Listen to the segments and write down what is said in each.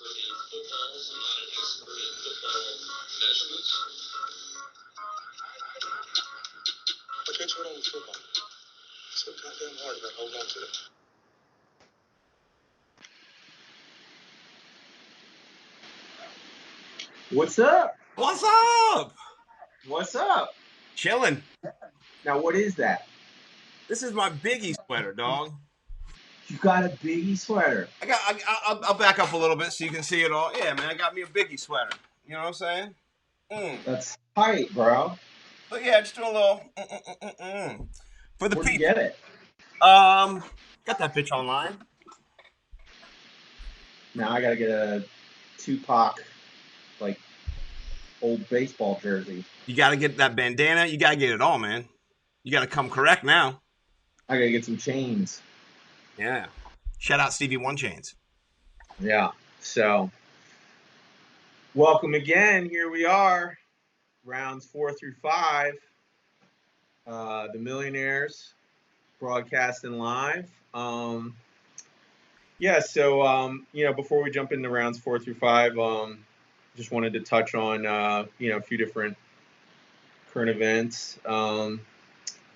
Why can't you hold on to football? It's so goddamn hard about holding on to it. What's up? What's up? What's up? Chilling. Now, what is that? This is my Biggie sweater, dog. You got a Biggie sweater. I'll back up a little bit so you can see it all. Yeah, man, I got me a Biggie sweater. You know what I'm saying? That's tight, bro. But yeah, just doing a little for the Where'd you people. get it? Got that bitch online. Now I gotta get a Tupac, like, old baseball jersey. You got to get that bandana. You got to get it all, man. You got to come correct now. I gotta get some chains. Yeah. Shout out Stevie One Chains. Yeah. So, welcome again. Here we are, rounds 4 through 5. The Millionaires broadcasting live. Before we jump into rounds 4 through 5, just wanted to touch on a few different current events.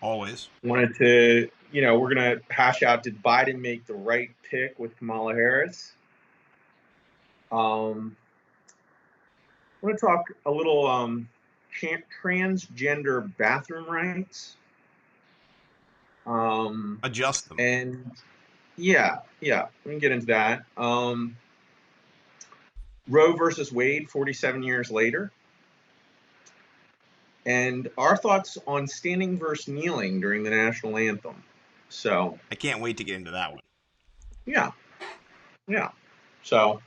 Always. Wanted to, we're gonna hash out, did Biden make the right pick with Kamala Harris? I want to talk a little transgender bathroom rights. Adjust them. And yeah, we can get into that. Roe versus Wade, 47 years later. And our thoughts on standing versus kneeling during the national anthem. So I can't wait to get into that one. Yeah. So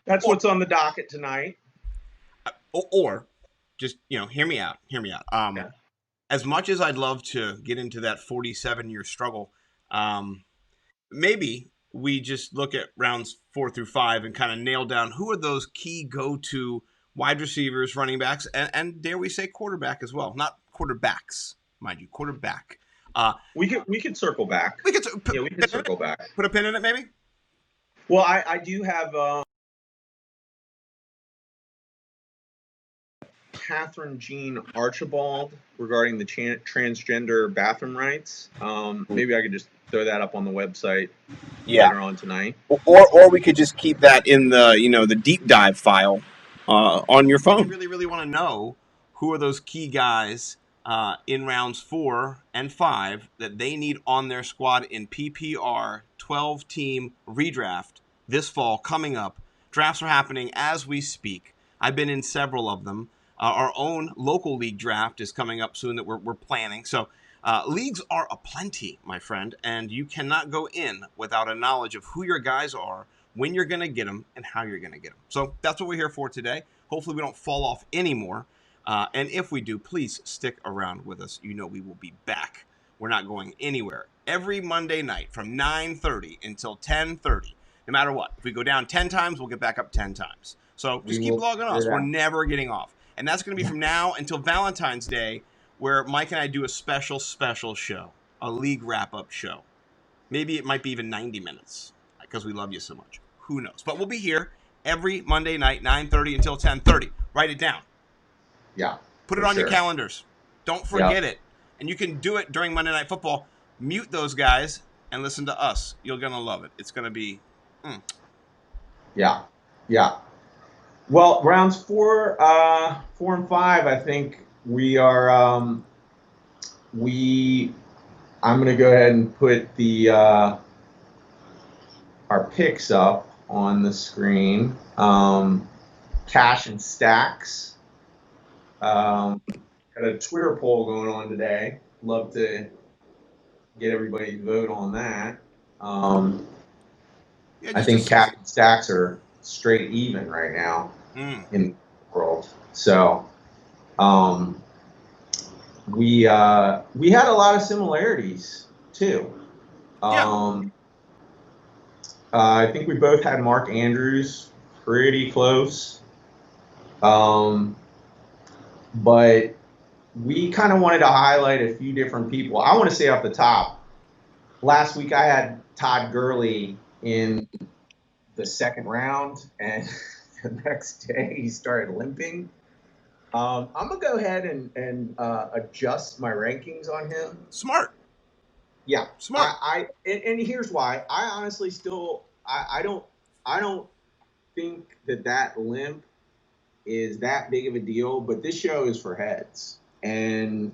that's what's on the docket tonight. Or just, hear me out. Yeah. As much as I'd love to get into that 47-year struggle, maybe we just look at rounds 4 through 5 and kind of nail down who are those key go-to wide receivers, running backs, and dare we say quarterback as well. Not quarterbacks, mind you, quarterback. We could circle back. We could circle back. Put a pin in it, maybe? Well, I do have Catherine Jean Archibald regarding the transgender bathroom rights. Maybe I could just throw that up on the website later on tonight. Or we could just keep that in the the deep dive file on your phone. You really, really want to know who are those key guys in rounds 4 and 5 that they need on their squad in PPR 12-team redraft this fall coming up. Drafts are happening as we speak. I've been in several of them. Our own local league draft is coming up soon that we're planning. So leagues are aplenty, my friend, and you cannot go in without a knowledge of who your guys are, when you're going to get them, and how you're going to get them. So that's what we're here for today. Hopefully we don't fall off anymore. And if we do, please stick around with us. We will be back. We're not going anywhere. Every Monday night from 9:30 until 10:30, no matter what. If we go down 10 times, we'll get back up 10 times. So just keep logging us. We're never getting off. And that's going to be from now until Valentine's Day, where Mike and I do a special show, a league wrap-up show. Maybe it might be even 90 minutes because we love you so much. Who knows? But we'll be here every Monday night, 9:30 until 10:30. Write it down. Yeah. Put it on your calendars. Don't forget it. And you can do it during Monday Night Football. Mute those guys and listen to us. You're going to love it. It's going to be... Yeah. Well, rounds 4 and 5, I think we are. I'm going to go ahead and put the our picks up on the screen. Cash and stacks. Got a Twitter poll going on today. Love to get everybody to vote on that. I think cash and stacks are straight even right now in the world. So we had a lot of similarities too. I think we both had Mark Andrews pretty close. But we kind of wanted to highlight a few different people. I want to say off the top, last week I had Todd Gurley in the second round, and the next day he started limping. I'm gonna go ahead and adjust my rankings on him. Smart. Yeah, Smart. And here's why. I honestly still I don't think that limp is that big of a deal, but this show is for heads, and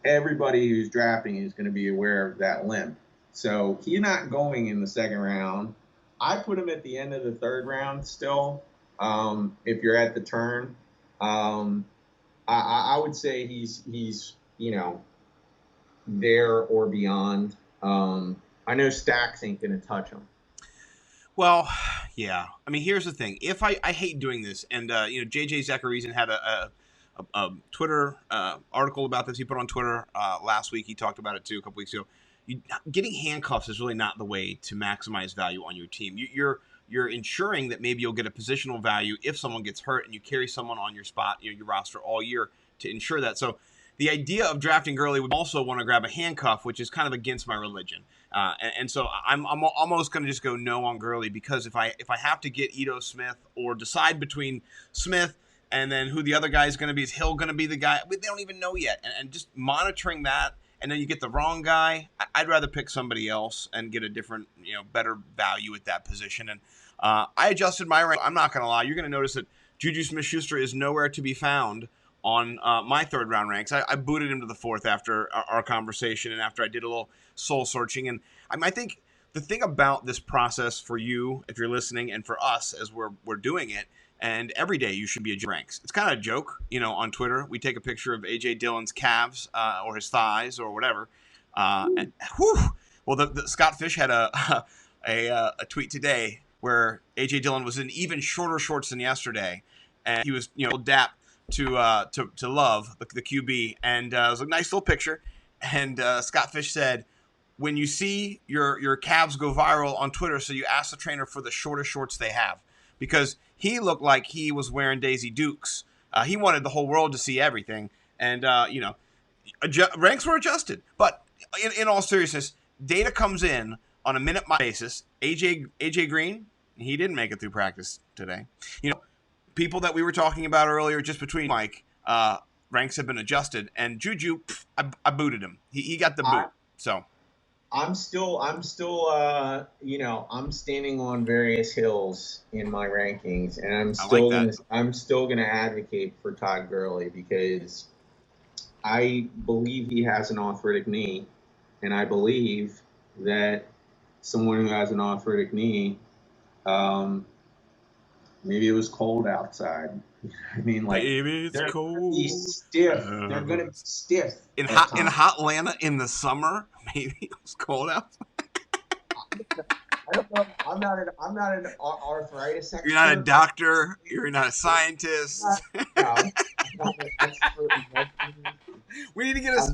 everybody who's drafting is going to be aware of that limp. So he's not going in the second round. I put him at the end of the third round still. If you're at the turn, I would say he's there or beyond. I know Stacks ain't going to touch him. Well, yeah. I mean, here's the thing. If I hate doing this, and JJ Zacharyson had a Twitter article about this. He put on Twitter last week. He talked about it too a couple weeks ago. Getting handcuffs is really not the way to maximize value on your team. You're ensuring that maybe you'll get a positional value if someone gets hurt, and you carry someone on your spot, your roster all year to ensure that. So the idea of drafting Gurley would also want to grab a handcuff, which is kind of against my religion. And so I'm almost going to just go no on Gurley, because if I have to get Ito Smith or decide between Smith and then who the other guy is going to be, is Hill going to be the guy? They don't even know yet. And just monitoring that, and then you get the wrong guy, I'd rather pick somebody else and get a different, better value at that position. And I adjusted my rank. I'm not going to lie. You're going to notice that Juju Smith-Schuster is nowhere to be found on my third round ranks. I booted him to the fourth after our conversation and after I did a little soul searching. And I think the thing about this process for you, if you're listening, and for us as we're doing it, and every day you should be adjusting ranks. It's kind of a joke, on Twitter. We take a picture of A.J. Dillon's calves or his thighs or whatever. And whew, well, the Scott Fish had a tweet today where A.J. Dillon was in even shorter shorts than yesterday, and he was dap to Love, the QB, and it was a nice little picture. And Scott Fish said, when you see your calves go viral on Twitter, so you ask the trainer for the shortest shorts they have, because he looked like he was wearing Daisy Dukes. He wanted the whole world to see everything, and ranks were adjusted. But in all seriousness, data comes in on a minute basis. AJ Green, he didn't make it through practice today. People that we were talking about earlier, just between Mike, ranks have been adjusted, and Juju, I booted him. He got the boot. So I'm still, I'm standing on various hills in my rankings, and I'm still gonna advocate for Todd Gurley, because I believe he has an arthritic knee, and I believe that someone who has an arthritic knee, maybe it was cold outside. I mean, like, baby, it's cold. Gonna be stiff. They're gonna be stiff in hot Atlanta in the summer. Maybe it was cold outside. I don't know. I'm not an arthritis expert. You're not a doctor. You're not a scientist. We need to get us.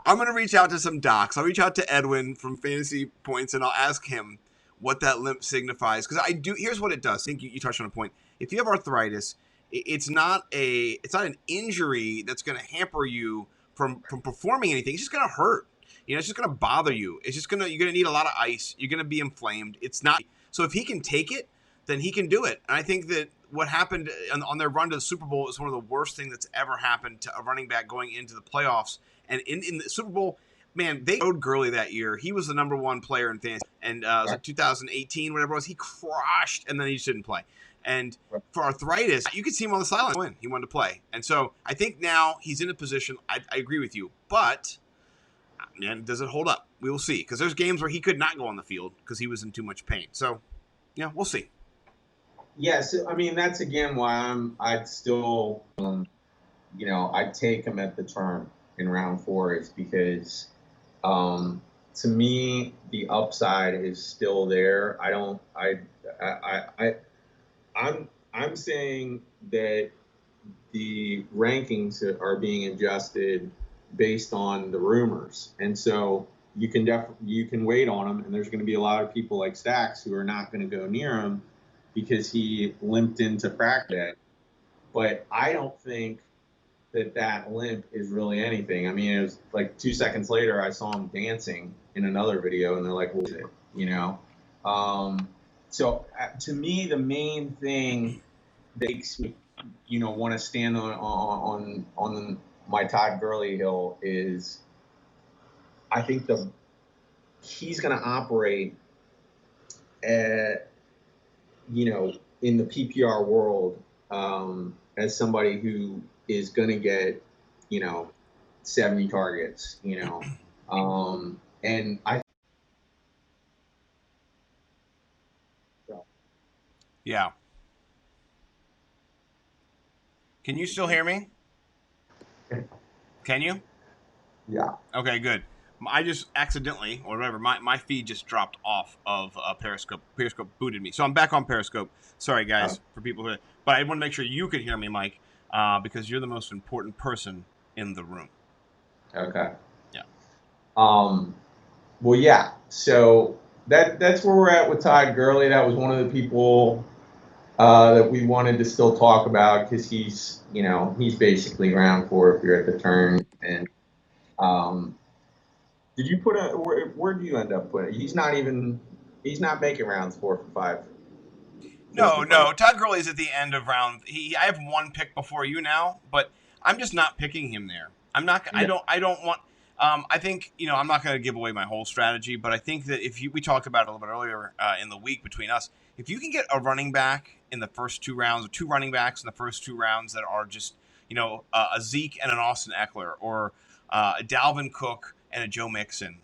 I'm going to reach out to some docs. I'll reach out to Edwin from Fantasy Points, and I'll ask him what that limp signifies. Because here's what it does. I think you touched on a point. If you have arthritis, it's not an injury that's going to hamper you from performing anything. It's just going to hurt. It's just going to bother you. You're going to need a lot of ice. You're going to be inflamed. It's not. So if he can take it, then he can do it. And I think that what happened on their run to the Super Bowl is one of the worst things that's ever happened to a running back going into the playoffs. And in the Super Bowl, man, they owed Gurley that year. He was the number one player in fantasy. And it was like 2018, whatever it was. He crushed, and then he just didn't play. And for arthritis, you could see him on the sideline win. He wanted to play. And so I think now he's in a position. I agree with you. But man, does it hold up? We will see. Because there's games where he could not go on the field because he was in too much pain. So, yeah, we'll see. Yes, I mean, that's again why I'd still, I'd take him at the turn in round 4, is because, to me, the upside is still there. I'm saying that the rankings are being adjusted based on the rumors, and so you can wait on him, and there's going to be a lot of people like Stacks who are not going to go near him because he limped into practice. But I don't think that limp is really anything. I mean, it was like 2 seconds later I saw him dancing in another video, and they're like, what is it? So to me, the main thing that makes me, want to stand on my Todd Gurley hill is I think he's going to operate at, in the PPR world as somebody who is going to get, 70 targets, and I. Yeah. Can you still hear me? Can you? Yeah. Okay, good. I just accidentally, or whatever, my feed just dropped off of Periscope. Periscope booted me. So I'm back on Periscope. Sorry, guys, for people who. But I want to make sure you could hear me, Mike, because you're the most important person in the room. Okay. Yeah. Well, yeah. So that's where we're at with Todd Gurley. That was one of the people that we wanted to still talk about because he's basically round four if you're at the turn. And did you put where do you end up putting? He's not making rounds four No, for five. no. Todd Gurley is at the end of round. I have one pick before you now, but I'm just not picking him there. I'm not. I No. don't. I don't want. I think I'm not going to give away my whole strategy, but I think that if we talked about it a little bit earlier in the week between us, if you can get a running back in the first two rounds, or two running backs in the first two rounds that are just a Zeke and an Austin Eckler, or a Dalvin Cook and a Joe Mixon,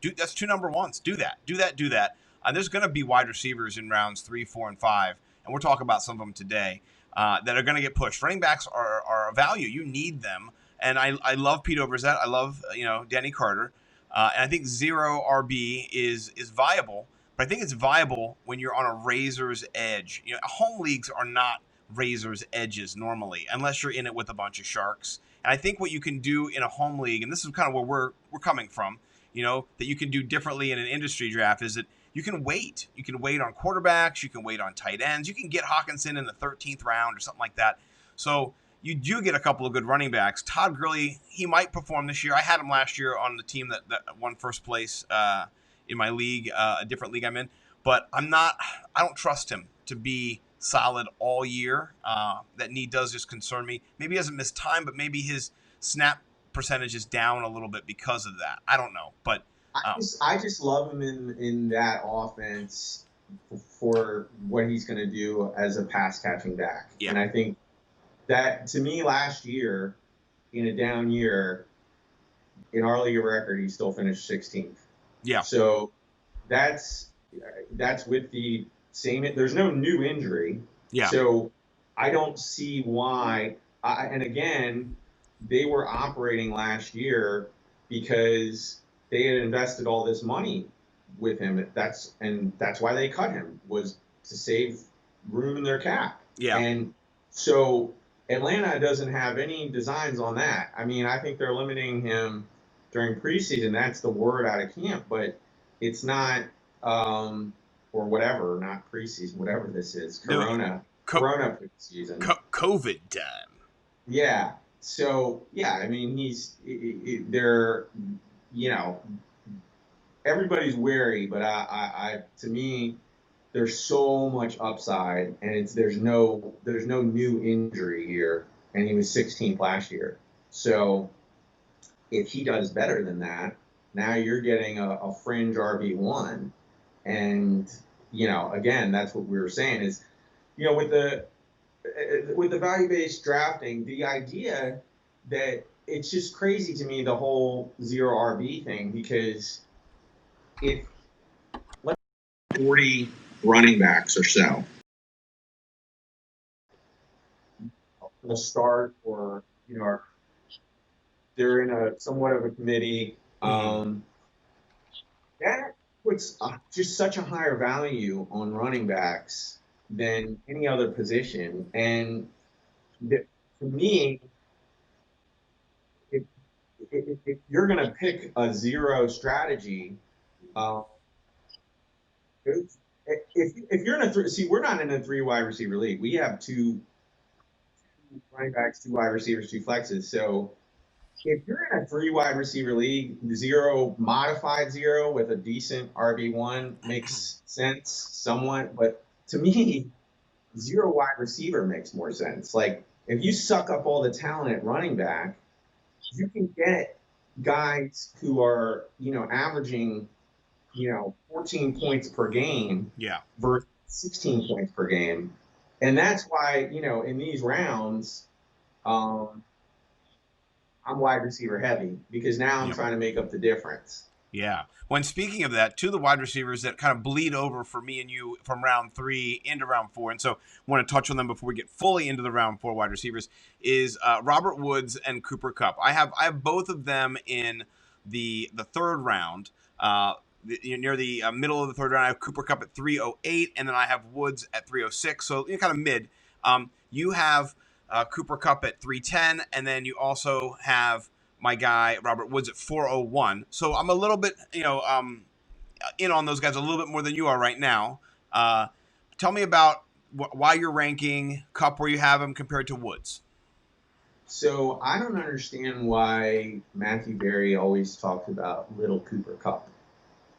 dude, that's two number ones. Do that. Do that. Do that. There's going to be wide receivers in rounds 3, 4, and 5, and we'll talk about some of them today that are going to get pushed. Running backs are a value. You need them, and I love Pete Overzet. I love Danny Carter, and I think zero RB is viable. But I think it's viable when you're on a razor's edge. Home leagues are not razor's edges normally, unless you're in it with a bunch of sharks. And I think what you can do in a home league, and this is kind of where we're coming from, that you can do differently in an industry draft, is that you can wait. You can wait on quarterbacks. You can wait on tight ends. You can get Hawkinson in the 13th round or something like that. So you do get a couple of good running backs. Todd Gurley, he might perform this year. I had him last year on the team that won first place in my league, a different league I'm in. But I don't trust him to be solid all year. That knee does just concern me. Maybe he hasn't missed time, but maybe his snap percentage is down a little bit because of that. I don't know, but I just love him in that offense for what he's going to do as a pass catching back. Yeah. And I think that to me last year in a down year in our league of record, he still finished 16th. Yeah. So that's with the same. There's no new injury. Yeah. So I don't see why. And again, they were operating last year because they had invested all this money with him. That's why they cut him, was to save room in their cap. Yeah. And so Atlanta doesn't have any designs on that. I mean, I think they're limiting him during preseason. That's the word out of camp, but it's not or whatever, not preseason, whatever this is, Corona preseason, COVID time. Yeah. So yeah, I mean, they're, everybody's wary, but I to me, there's so much upside, and there's no new injury here, and he was 16th last year. So if he does better than that, now you're getting a fringe RB1. And, again, that's what we were saying is, with the value-based drafting, the idea that it's just crazy to me, the whole zero RB thing, because if let's 40 running backs or so will start, or, they're in a somewhat of a committee, that puts just such a higher value on running backs than any other position. And for me, if you're going to pick a zero strategy, if you're in we're not in a 3 wide receiver league. We have two running backs, 2 wide receivers, 2 flexes. So if you're in a 3 wide receiver league, modified zero with a decent RB1 makes sense somewhat. But to me, 0 wide receiver makes more sense. Like if you suck up all the talent at running back, you can get guys who are, averaging, 14 points per game Yeah. versus 16 points per game. And that's why, in these rounds, I'm wide receiver heavy because now I'm trying to make up the difference. Yeah. When speaking of that, two of the wide receivers that kind of bleed over for me and you from round 3 into round 4, and so I want to touch on them before we get fully into the round 4 wide receivers, is Robert Woods and Cooper Kupp. I have both of them in the third round. Near the middle of the third round, I have Cooper Kupp at 308, and then I have Woods at 306. So kind of mid. You have Cooper Kupp at 310, and then you also have my guy Robert Woods at 401. So I'm a little bit, in on those guys a little bit more than you are right now. Tell me about why you're ranking Kupp where you have him compared to Woods. So I don't understand why Matthew Berry always talks about little Cooper Kupp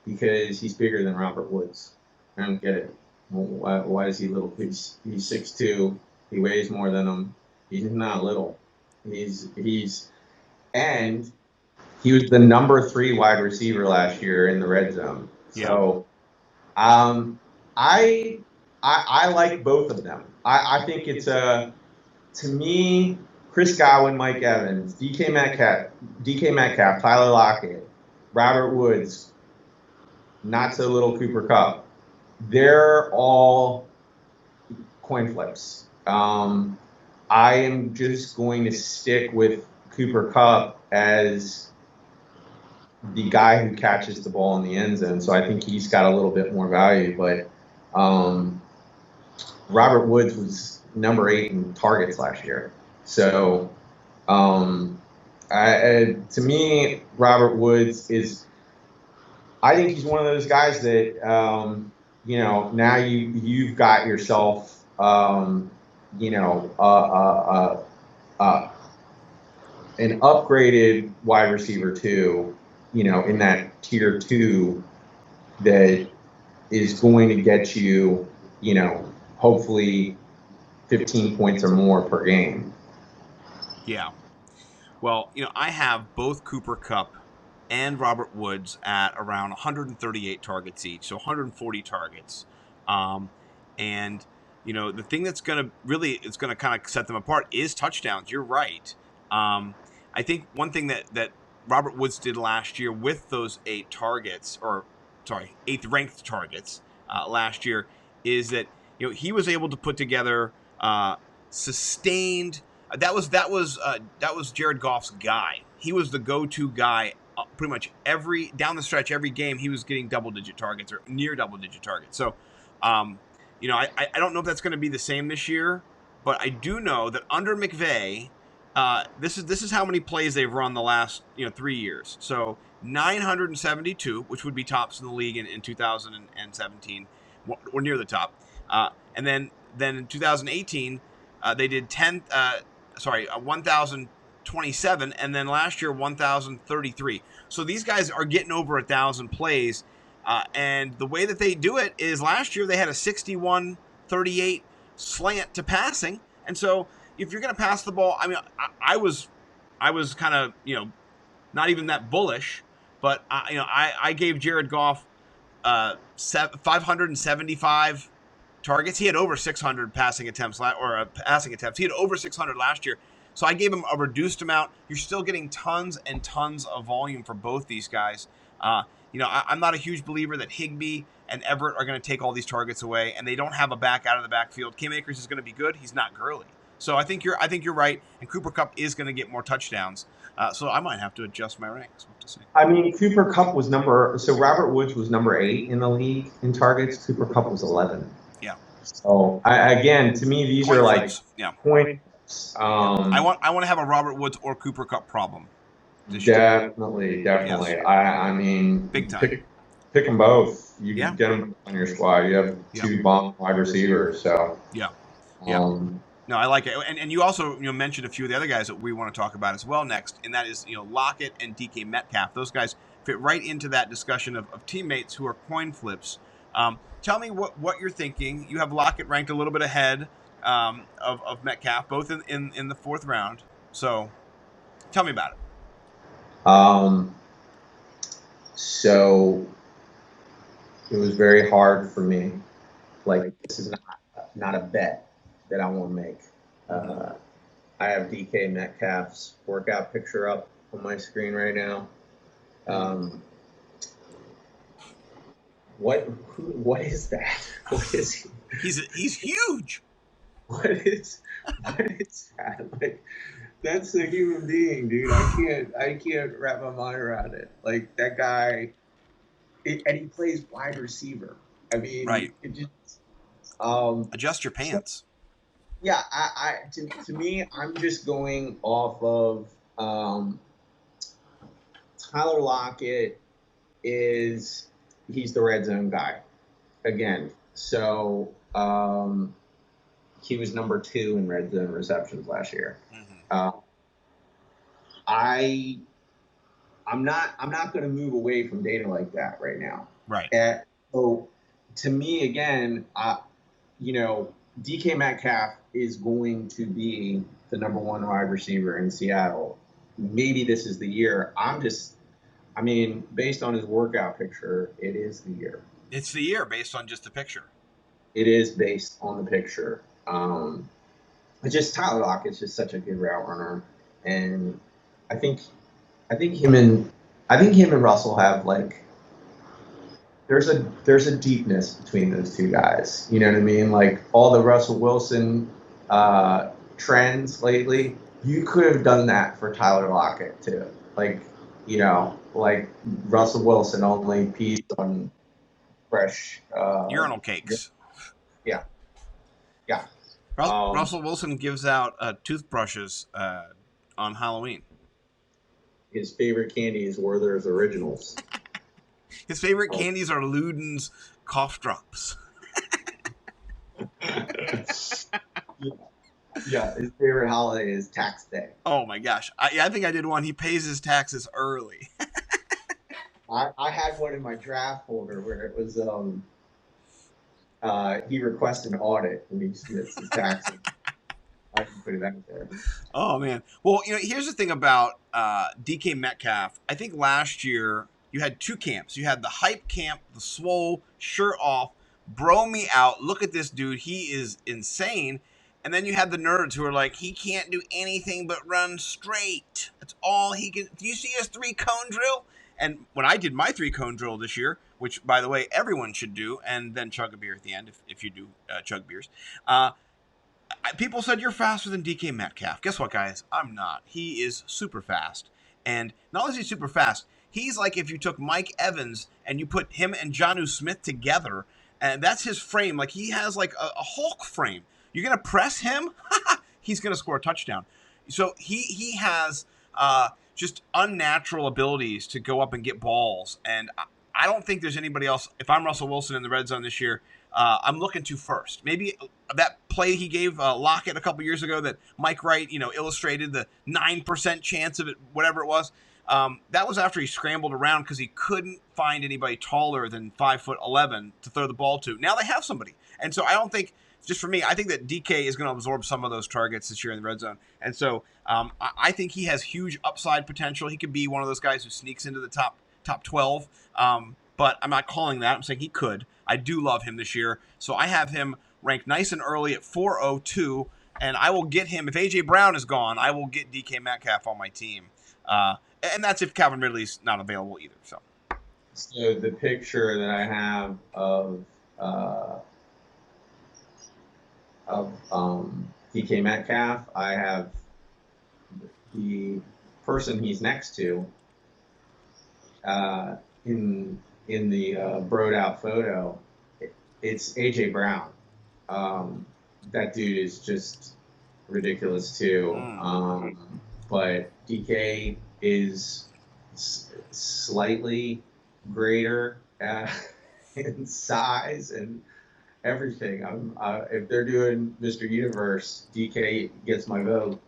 because he's bigger than Robert Woods. I don't get it. Why is he little? He's 6'2". He weighs more than him. He's not little. And he was the number 3 wide receiver last year in the red zone. So, I like both of them. I think it's to me, Chris Godwin, Mike Evans, DK Metcalf, Tyler Lockett, Robert Woods, not so little Cooper Kupp. They're all coin flips. I am just going to stick with Cooper Kupp as the guy who catches the ball in the end zone. So I think he's got a little bit more value. But Robert Woods was number 8 in targets last year. So to me, Robert Woods I think he's one of those guys that, now you've got yourself, an upgraded wide receiver too, in that tier 2 that is going to get you, hopefully 15 points or more per game. Yeah. Well, I have both Cooper Kupp and Robert Woods at around 138 targets each, so 140 targets. And the thing that's going to kind of set them apart is touchdowns. You're right. I think one thing that Robert Woods did last year with those 8th ranked targets last year is that he was able to put together sustained. That was Jared Goff's guy. He was the go-to guy pretty much down the stretch. Every game he was getting double-digit targets or near double-digit targets. So, I don't know if that's going to be the same this year, but I do know that under McVay, this is how many plays they've run the last 3 years. So 972, which would be tops in the league in 2017, or near the top, and then in 2018 they did 1,027, and then last year 1,033. So these guys are getting over 1,000 plays, and the way that they do it is last year they had a 61-38 slant to passing, and so if you're going to pass the ball, I mean, I was kind of not even that bullish, but I gave Jared Goff 575 targets. He had over 600 passing attempts. He had over 600 last year. So I gave him a reduced amount. You're still getting tons and tons of volume for both these guys. I'm not a huge believer that Higbee and Everett are going to take all these targets away, and they don't have a back out of the backfield. Cam Akers is going to be good. He's not Gurley. So I think you're right, and Cooper Kupp is going to get more touchdowns. So I might have to adjust my ranks. What to say? I mean, Cooper Kupp was Robert Woods was number 8 in the league in targets. Cooper Kupp was 11. Yeah. So again, to me, these are like points. I want to have a Robert Woods or Cooper Kupp problem. Definitely. Yes. I mean, big time. Pick them both. You can get them on your squad. You have 2 bomb wide receivers. So yeah. No, I like it, and you also mentioned a few of the other guys that we want to talk about as well next, and that is Lockett and DK Metcalf. Those guys fit right into that discussion of teammates who are coin flips. Tell me what you're thinking. You have Lockett ranked a little bit ahead of Metcalf, both in the fourth round. So tell me about it. So it was very hard for me. Like, this is not a bet that I want to make. I have DK Metcalf's workout picture up on my screen right now. What is that? What is he? He's huge. What is that? Like, that's a human being, dude. I can't wrap my mind around it. Like, that guy, and he plays wide receiver. I mean, right. It just adjust your pants. Yeah, to me, I'm just going off of Tyler Lockett he's the red zone guy again. So he was number 2 in red zone receptions last year. I'm not going to move away from data like that right now. Right. So to me, again, DK Metcalf is going to be the number 1 wide receiver in Seattle. Maybe this is the year. Based on his workout picture, it is the year. It's the year based on just the picture. It is based on the picture. It's just Tyler Lockett's just such a good route runner, and I think him and Russell have, like, there's a deepness between those two guys. You know what I mean? Like, all the Russell Wilson trends lately, you could have done that for Tyler Lockett too. Like, like Russell Wilson only pees on fresh urinal cakes. Yeah. Russell Wilson gives out toothbrushes on Halloween. His favorite candy is Werther's Originals. His favorite candies are Luden's cough drops. Yeah, his favorite holiday is tax day. Oh my gosh. I think I did one. He pays his taxes early. I had one in my draft folder where it was he requested an audit and he submits his taxes. I can put it out there. Oh man. Well, here's the thing about DK Metcalf. I think last year you had 2 camps. You had the hype camp, the swole, shirt off, bro me out. Look at this dude. He is insane. And then you had the nerds who are like, he can't do anything but run straight. That's all he can. Do you see his 3-cone drill? And when I did my 3-cone drill this year, which, by the way, everyone should do, and then chug a beer at the end if you do chug beers, people said, you're faster than DK Metcalf. Guess what, guys? I'm not. He is super fast. And not only is he super fast, he's like if you took Mike Evans and you put him and Jonnu Smith together, and that's his frame. Like, he has like a Hulk frame. You're going to press him, he's going to score a touchdown. So he has just unnatural abilities to go up and get balls. And I don't think there's anybody else. If I'm Russell Wilson in the red zone this year, I'm looking to first. Maybe that play he gave Lockett a couple years ago that Mike Wright, illustrated the 9% chance of it, whatever it was. That was after he scrambled around because he couldn't find anybody taller than 5'11" to throw the ball to. Now they have somebody. And so I don't think, just for me, I think that DK is going to absorb some of those targets this year in the red zone. And so I think he has huge upside potential. He could be one of those guys who sneaks into the top 12. But I'm not calling that. I'm saying he could. I do love him this year. So I have him ranked nice and early at 402. And I will get him. If A.J. Brown is gone, I will get DK Metcalf on my team. And that's if Calvin Ridley's not available either. So the picture that I have of DK Metcalf, I have the person he's next to in the broed out photo. It's A.J. Brown. That dude is just ridiculous too. But DK is slightly greater in size and everything. If they're doing Mr. Universe, DK gets my vote.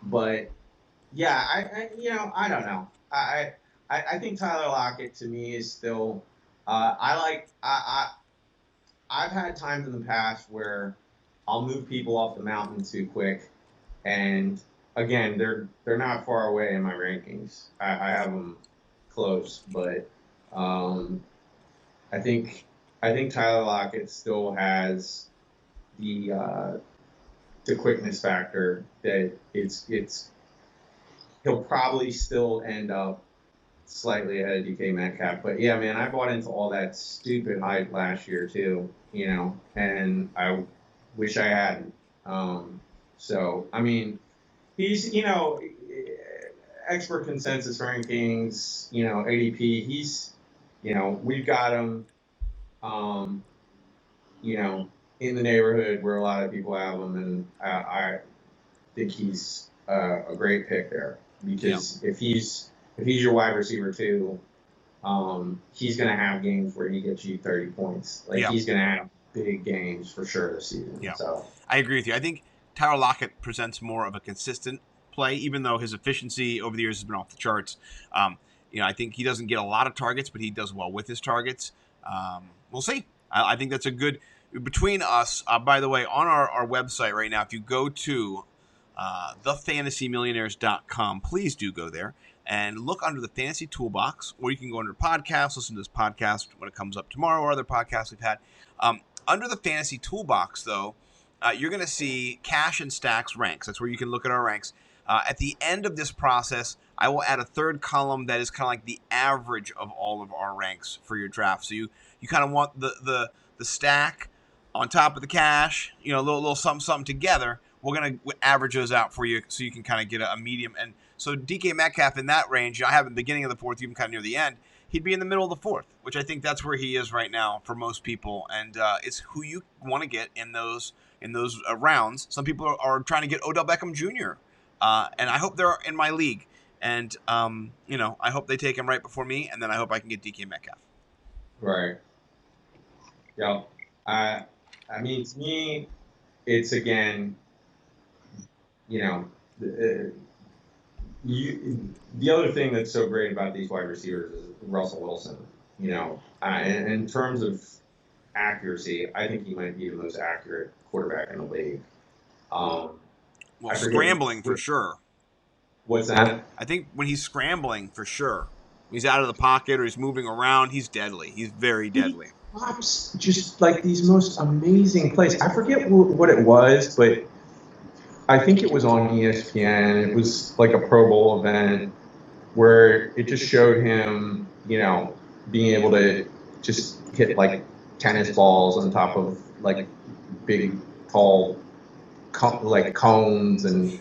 But yeah, I don't know. I think Tyler Lockett to me is still. I've had times in the past where I'll move people off the mountain too quick, and again, they're not far away in my rankings. I have them close, but I think Tyler Lockett still has the quickness factor that it's he'll probably still end up slightly ahead of DK Metcalf. But yeah, man, I bought into all that stupid hype last year too, and I wish I hadn't. So I mean, he's expert consensus rankings, ADP. He's we've got him, in the neighborhood where a lot of people have him, and I think he's a great pick there because if he's your wide receiver too, he's going to have games where he gets you 30 points. He's going to have big games for sure this season. Yeah. So I agree with you. I think Tyler Lockett presents more of a consistent play, even though his efficiency over the years has been off the charts. I think he doesn't get a lot of targets, but he does well with his targets. We'll see. I think that's a good between us. By the way, on our website right now, if you go to thefantasymillionaires.com, please do go there and look under the fantasy toolbox, or you can go under podcasts, listen to this podcast when it comes up tomorrow, or other podcasts we've had. Under the fantasy toolbox, though, you're going to see cash and stacks ranks. That's where you can look at our ranks. At the end of this process, I will add a third column that is kind of like the average of all of our ranks for your draft. So you kind of want the stack on top of the cash, a little something together. We're going to average those out for you so you can kind of get a medium. And so DK Metcalf in that range, I have in the beginning of the fourth, even kind of near the end, he'd be in the middle of the fourth, which I think that's where he is right now for most people. And it's who you want to get in those rounds. Some people are trying to get Odell Beckham Jr., and I hope they're in my league. And, I hope they take him right before me, and then I hope I can get DK Metcalf. Right. Yeah. I mean, to me, it's again, the other thing that's so great about these wide receivers is Russell Wilson. In terms of accuracy, I think he might be the most accurate quarterback in the league. Scrambling for sure. What's that? I think when he's scrambling for sure, he's out of the pocket or he's moving around, he's deadly. He's very deadly. He pops just like these most amazing plays. I forget what it was, but I think it was on ESPN. It was like a Pro Bowl event where it just showed him, being able to just hit like tennis balls on top of like big, tall, like cones and,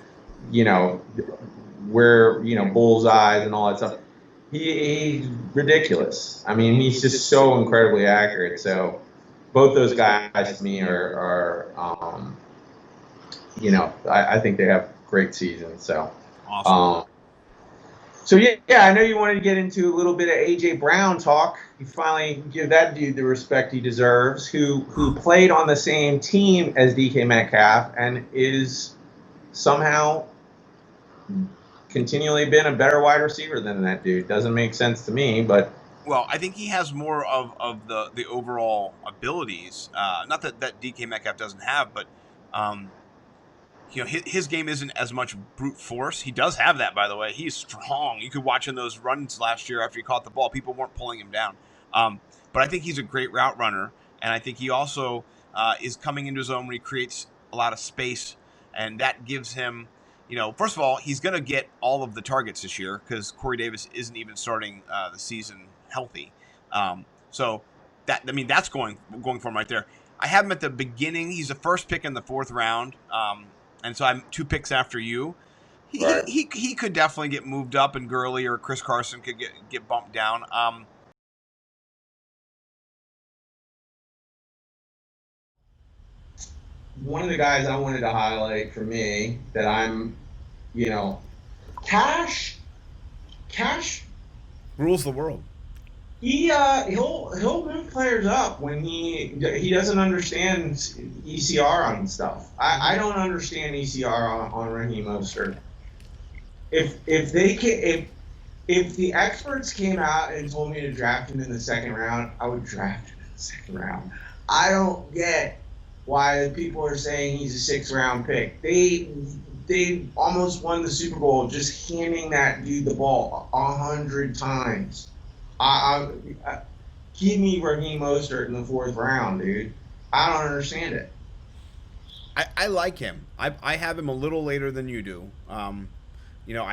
where, bullseyes and all that stuff. He's ridiculous. I mean, he's just so incredibly accurate. So both those guys to me are I think they have great seasons. So awesome. So yeah, I know you wanted to get into a little bit of AJ Brown talk. You finally give that dude the respect he deserves, who played on the same team as DK Metcalf and is somehow continually been a better wide receiver than that dude. Doesn't make sense to me, but well, I think he has more of the overall abilities. Not that DK Metcalf doesn't have, but his game isn't as much brute force. He does have that, by the way. He's strong. You could watch in those runs last year after he caught the ball. People weren't pulling him down. But I think he's a great route runner, and I think he also is coming into his own when he creates a lot of space, and that gives him, first of all, he's going to get all of the targets this year because Corey Davis isn't even starting the season healthy. So that's going for him right there. I have him at the beginning. He's the first pick in the fourth round. And so I'm 2 picks after you. He could definitely get moved up, and Gurley or Chris Carson could get bumped down. One of the guys I wanted to highlight for me that I'm, cash rules the world. He'll move players up when he doesn't understand ECR on stuff. I don't understand ECR on Raheem Mostert. If the experts came out and told me to draft him in the second round, I would draft him in the second round. I don't get why people are saying he's a 6th round pick. They almost won the Super Bowl just handing that dude the ball 100 times. Give me Raheem Mostert in the 4th round, dude. I don't understand it. I like him. I have him a little later than you do. I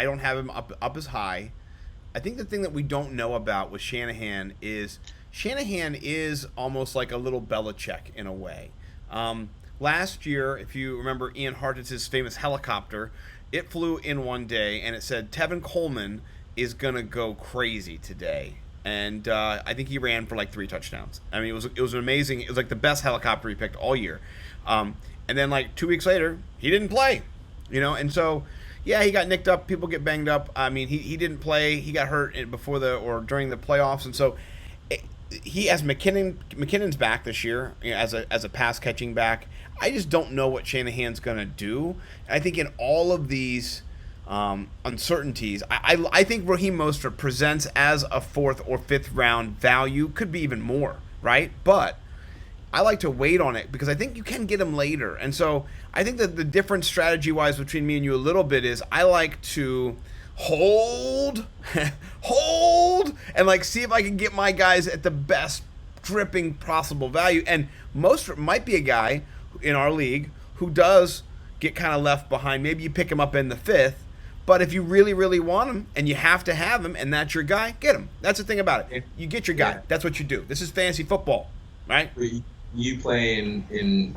don't have him up as high. I think the thing that we don't know about with Shanahan is almost like a little Belichick in a way. Last year, if you remember Ian Hartnett's famous helicopter, it flew in one day and it said Tevin Coleman is going to go crazy today. And I think he ran for like 3 touchdowns. I mean, it was amazing. It was like the best helicopter he picked all year. And then like 2 weeks later, he didn't play. And so yeah, he got nicked up. People get banged up. I mean, he didn't play. He got hurt before during the playoffs, and so he has McKinnon's back this year as a pass catching back. I just don't know what Shanahan's gonna do. I think in all of these uncertainties, I think Raheem Mostert presents as a 4th or 5th round value. Could be even more, right? But I like to wait on it because I think you can get him later. And so I think that the difference strategy-wise between me and you a little bit is I like to hold, and like see if I can get my guys at the best dripping possible value. And Mostert might be a guy in our league who does get kind of left behind. Maybe you pick him up in the 5th. But if you really, really want him and you have to have him and that's your guy, get him. That's the thing about it. You get your guy. Yeah. That's what you do. This is fantasy football, right? You play in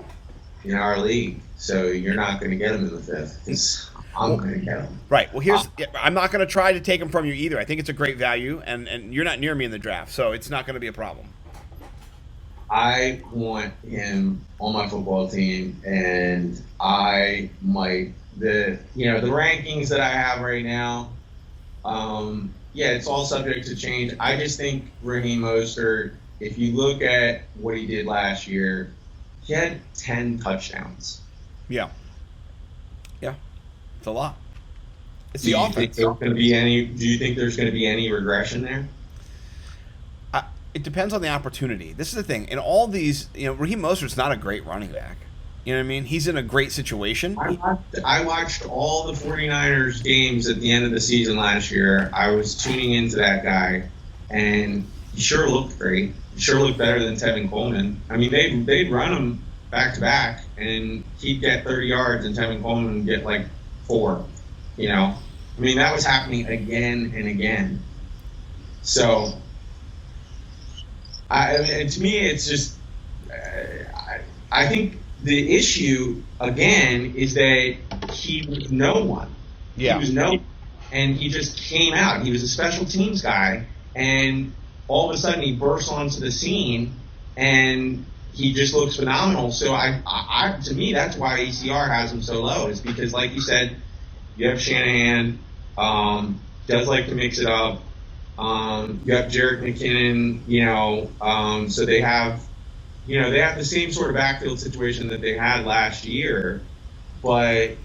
our league, so you're not going to get him in the 5th because I'm going to get him. Right. Well, I'm not going to try to take him from you either. I think it's a great value, and you're not near me in the draft, so it's not going to be a problem. I want him on my football team, and I might the rankings that I have right now. It's all subject to change. I just think Raheem Mostert, if you look at what he did last year, he had 10 touchdowns. Yeah. It's a lot. It's the offense. Do you think there's going to be any regression there? It depends on the opportunity. This is the thing. In all these, Raheem Mostert's not a great running back. You know what I mean? He's in a great situation. I watched all the 49ers games at the end of the season last year. I was tuning into that guy, and he sure looked great. He sure looked better than Tevin Coleman. I mean, they'd run him back to back, and he'd get 30 yards, and Tevin Coleman would get like 4. I mean, that was happening again and again. So, to me, it's just I think the issue again is that he was no one. Yeah. He was no, and he just came out. He was a special teams guy, and all of a sudden he bursts onto the scene, and he just looks phenomenal. So to me, that's why ECR has him so low. Is because, like you said, you have Shanahan, does like to mix it up. You have Jerick McKinnon, so they have the same sort of backfield situation that they had last year, but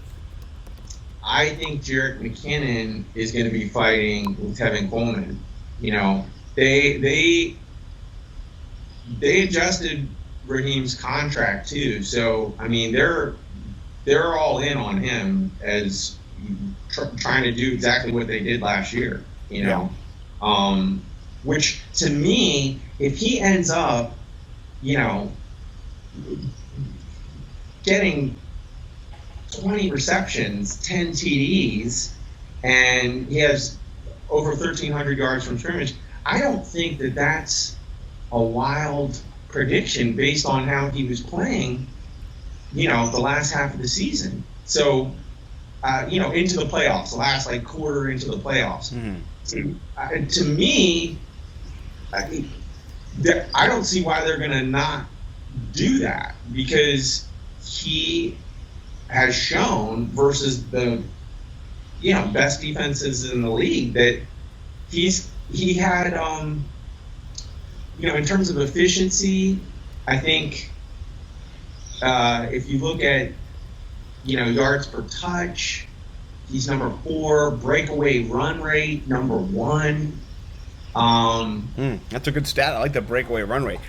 I think Jerick McKinnon is going to be fighting with Tevin Coleman. They adjusted Raheem's contract too, so I mean they're all in on him as trying to do exactly what they did last year. Which to me, if he ends up getting 20 receptions, 10 TDs, and he has over 1,300 yards from scrimmage, I don't think that that's a wild prediction based on how he was playing, the last half of the season. So, into the playoffs, the last quarter into the playoffs. Mm-hmm. To me, I don't see why they're going to not do that, because he has shown versus the best defenses in the league that he had in terms of efficiency, I think if you look at, yards per touch, he's number 4. Breakaway run rate, number 1. That's a good stat. I like the breakaway run rate.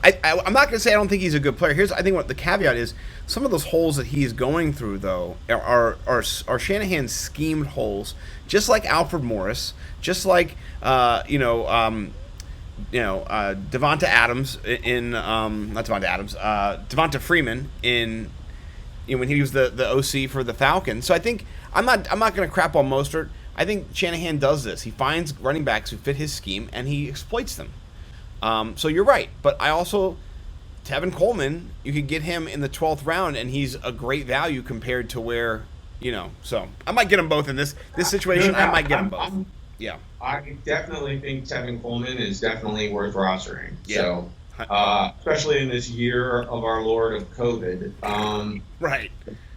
I'm not going to say I don't think he's a good player. I think what the caveat is. Some of those holes that he's going through, though, are Shanahan's schemed holes, just like Alfred Morris, just like Devonta Adams not Devonta Adams, Devonta Freeman in when he was the OC for the Falcons. So I think I'm not going to crap on Mostert. I think Shanahan does this. He finds running backs who fit his scheme and he exploits them. So you're right, but I also Tevin Coleman, you could get him in the 12th round and he's a great value compared to where So I might get them both in this situation. I might get them both. Yeah. I definitely think Tevin Coleman is definitely worth rostering. Yeah. So, especially in this year of our Lord of COVID. Right.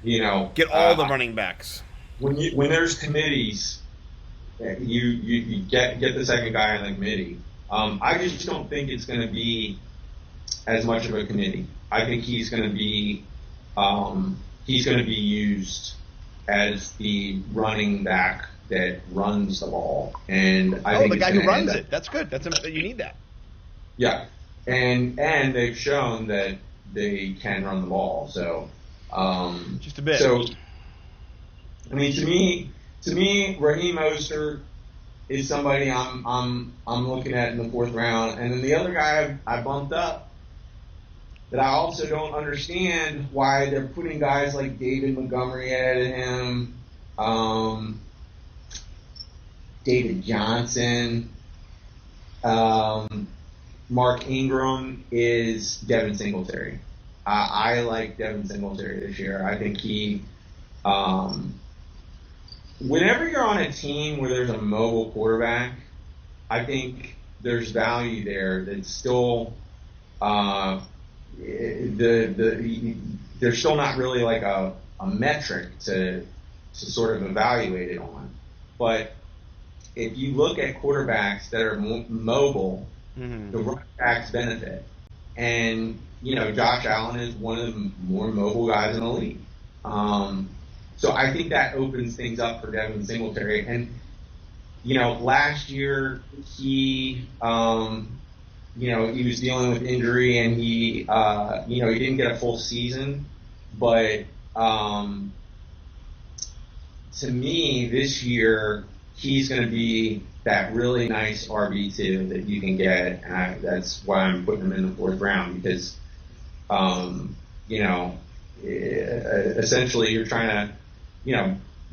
Get all the running backs. When there's committees, you get the second guy on the committee. I just don't think it's going to be as much of a committee. I think he's going to be used as the running back that runs the ball, and I think the guy who runs it. That's good. You need that. Yeah, and they've shown that they can run the ball. So just a bit. So I mean, to me, Raheem Mostert is somebody I'm looking at in the 4th round, and then the other guy I bumped up that I also don't understand why they're putting guys like David Montgomery ahead of him. David Johnson, Mark Ingram is Devin Singletary. I like Devin Singletary this year. I think he, whenever you're on a team where there's a mobile quarterback, I think there's value there that's still, there's still not really like a metric to sort of evaluate it on. But if you look at quarterbacks that are mobile, the running backs benefit. And, Josh Allen is one of the more mobile guys in the league. So I think that opens things up for Devin Singletary. And, last year he was dealing with injury and he didn't get a full season. But to me, this year, he's going to be that really nice RB2 that you can get. And that's why I'm putting him in the 4th round because, essentially you're trying to,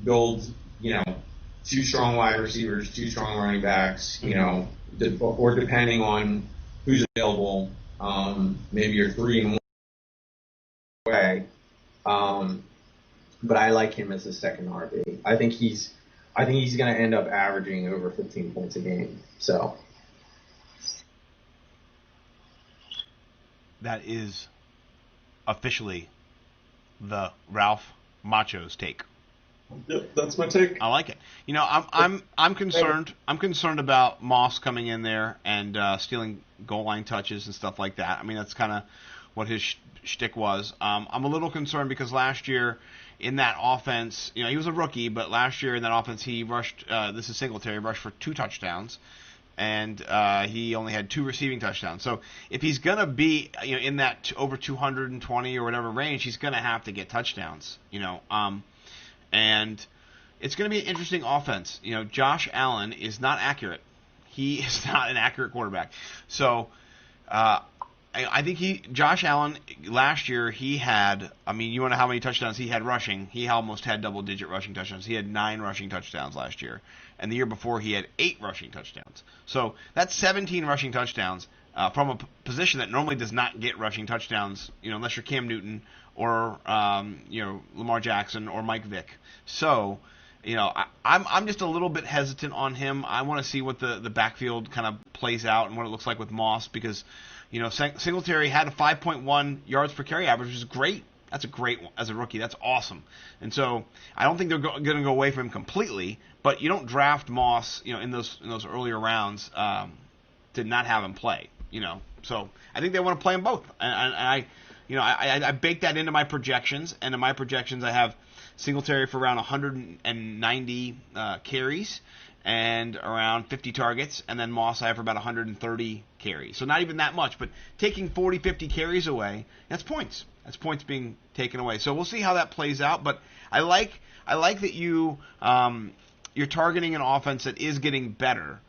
build, 2 strong wide receivers, 2 strong running backs, or depending on who's available, maybe you're 3 and 1 away. But I like him as a second RB. I think he's going to end up averaging over 15 points a game. So that is officially the Ralph Macho's take. Yep, that's my take. I like it. I'm concerned. I'm concerned about Moss coming in there and stealing goal line touches and stuff like that. I mean, that's kind of what his shtick was. I'm a little concerned because last year in that offense, he was a rookie, but last year in that offense he rushed. This is Singletary rushed for 2 touchdowns, and he only had 2 receiving touchdowns. So if he's gonna be in that over 220 or whatever range, he's gonna have to get touchdowns. And it's going to be an interesting offense. Josh Allen is not accurate. He is not an accurate quarterback. So I think Josh Allen last year he had. I mean, you want to know how many touchdowns he had rushing? He almost had double-digit rushing touchdowns. He had 9 rushing touchdowns last year, and the year before he had 8 rushing touchdowns. So that's 17 rushing touchdowns from a position that normally does not get rushing touchdowns. Unless you're Cam Newton or Lamar Jackson or Mike Vick. So, I'm just a little bit hesitant on him. I want to see what the backfield kind of plays out and what it looks like with Moss because, Singletary had a 5.1 yards per carry average, which is great. That's a great as a rookie. That's awesome. And so I don't think they're going to go away from him completely. But you don't draft Moss, in those earlier rounds to not have him play. So I think they want to play them both, and I baked that into my projections, and in my projections I have Singletary for around 190 carries and around 50 targets, and then Moss I have for about 130 carries. So not even that much, but taking 40, 50 carries away, that's points. That's points being taken away. So we'll see how that plays out, but I like that you're targeting an offense that is getting better.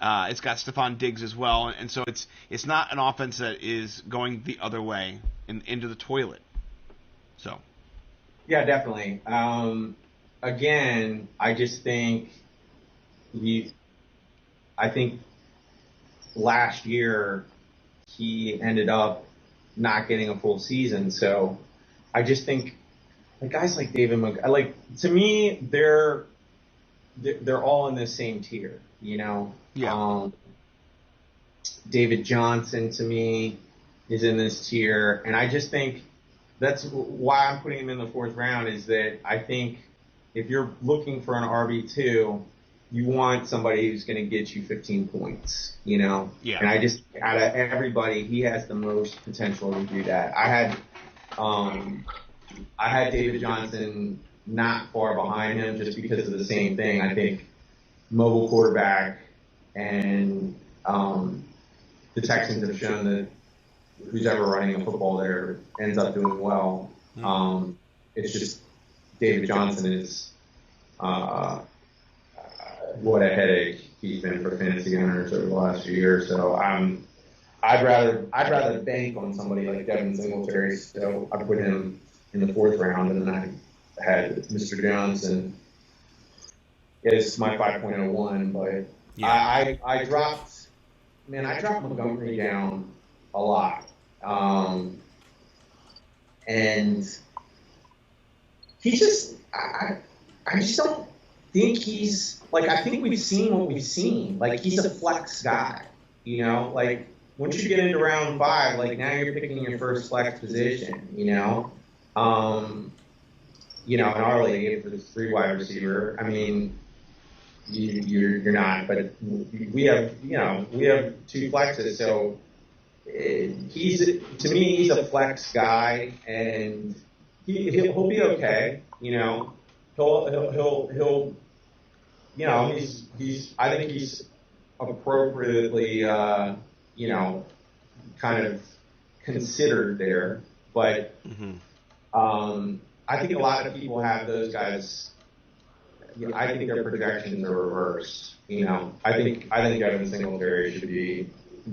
It's got Stephon Diggs as well, and so it's not an offense that is going the other way into the toilet. So, yeah, definitely. Again, I just think I think last year he ended up not getting a full season, so I just think guys like David to me they're all in the same tier, Yeah. David Johnson to me is in this tier, and I just think that's why I'm putting him in the fourth round, is that I think if you're looking for an RB2, you want somebody who's going to get you 15 points, Yeah. And I just, out of everybody, he has the most potential to do that. I had David Johnson not far behind him just because of the same thing. I think mobile quarterback, and the Texans have shown that who's ever running a football there ends up doing well. It's just David Johnson is what a headache he's been for fantasy owners over the last few years. So I'd rather bank on somebody like Devin Singletary. So I put him in the fourth round, and then I had Mr. Johnson is my 5.01, but Yeah. I dropped Montgomery down a lot. And he just, I just don't think he's, I think we've seen what we've seen. He's a flex guy, once you get into round 5, now you're picking your first flex position, in our league, if it's 3 wide receiver, I mean, you're not, but we have 2 flexes, so to me he's a flex guy, and he'll be okay, he'll I think he's appropriately kind of considered there, but I think a lot of people have those guys. I think their projections are reversed. I think Devin Singletary should be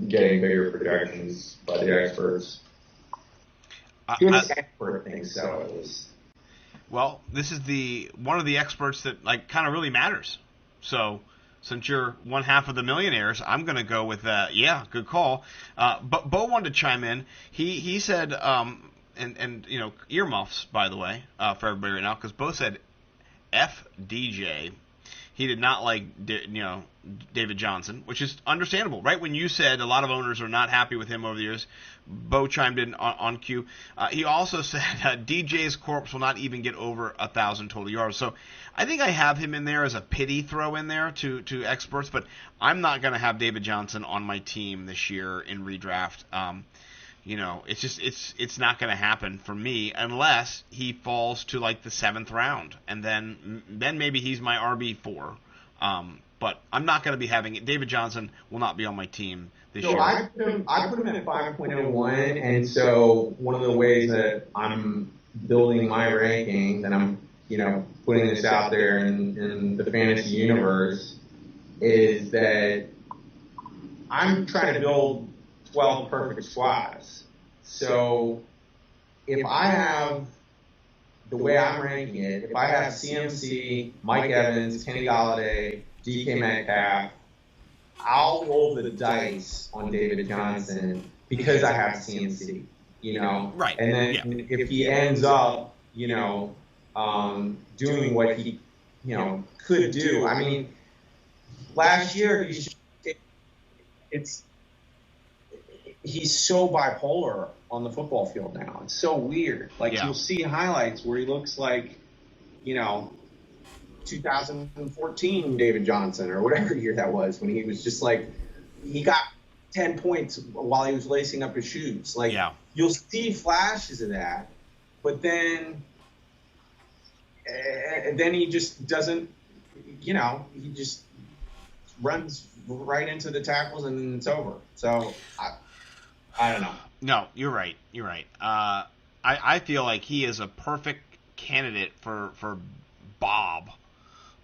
getting bigger projections by the experts. The expert thinks so, at least. Well, this is one of the experts that kind of really matters. So since you're one half of the Millionaires, I'm going to go with that. Yeah, good call. But Bo wanted to chime in. He said, and earmuffs, by the way, for everybody right now, because Bo said F DJ. He did not like David Johnson, which is understandable, right? When you said a lot of owners are not happy with him over the years, Bo chimed in on cue. He also said DJ's corpse will not even get over 1,000 total yards. So I think I have him in there as a pity throw in there to experts, but I'm not going to have David Johnson on my team this year in redraft. It's not going to happen for me unless he falls to the 7th round, and then maybe he's my RB4. But I'm not going to be having it. David Johnson will not be on my team this year. I put him at 5.01, and so one of the ways that I'm building my ranking, and I'm putting this out there in the fantasy universe, is that I'm trying to build 12 perfect squads. So if I have, the way I'm ranking it, if I have CMC, Mike Evans, Kenny Golladay, DK Metcalf, I'll roll the dice on David Johnson because I have CMC, Right. And then if he ends up, doing what he, could do. I mean, last year he's so bipolar on the football field now. It's so weird. You'll see highlights where he looks like, 2014 David Johnson or whatever year that was, when he was just he got 10 points while he was lacing up his shoes. Like, you'll see flashes of that, but then he just doesn't, he just runs right into the tackles and then it's over. So I don't know. No, you're right. You're right. I feel like he is a perfect candidate for Bob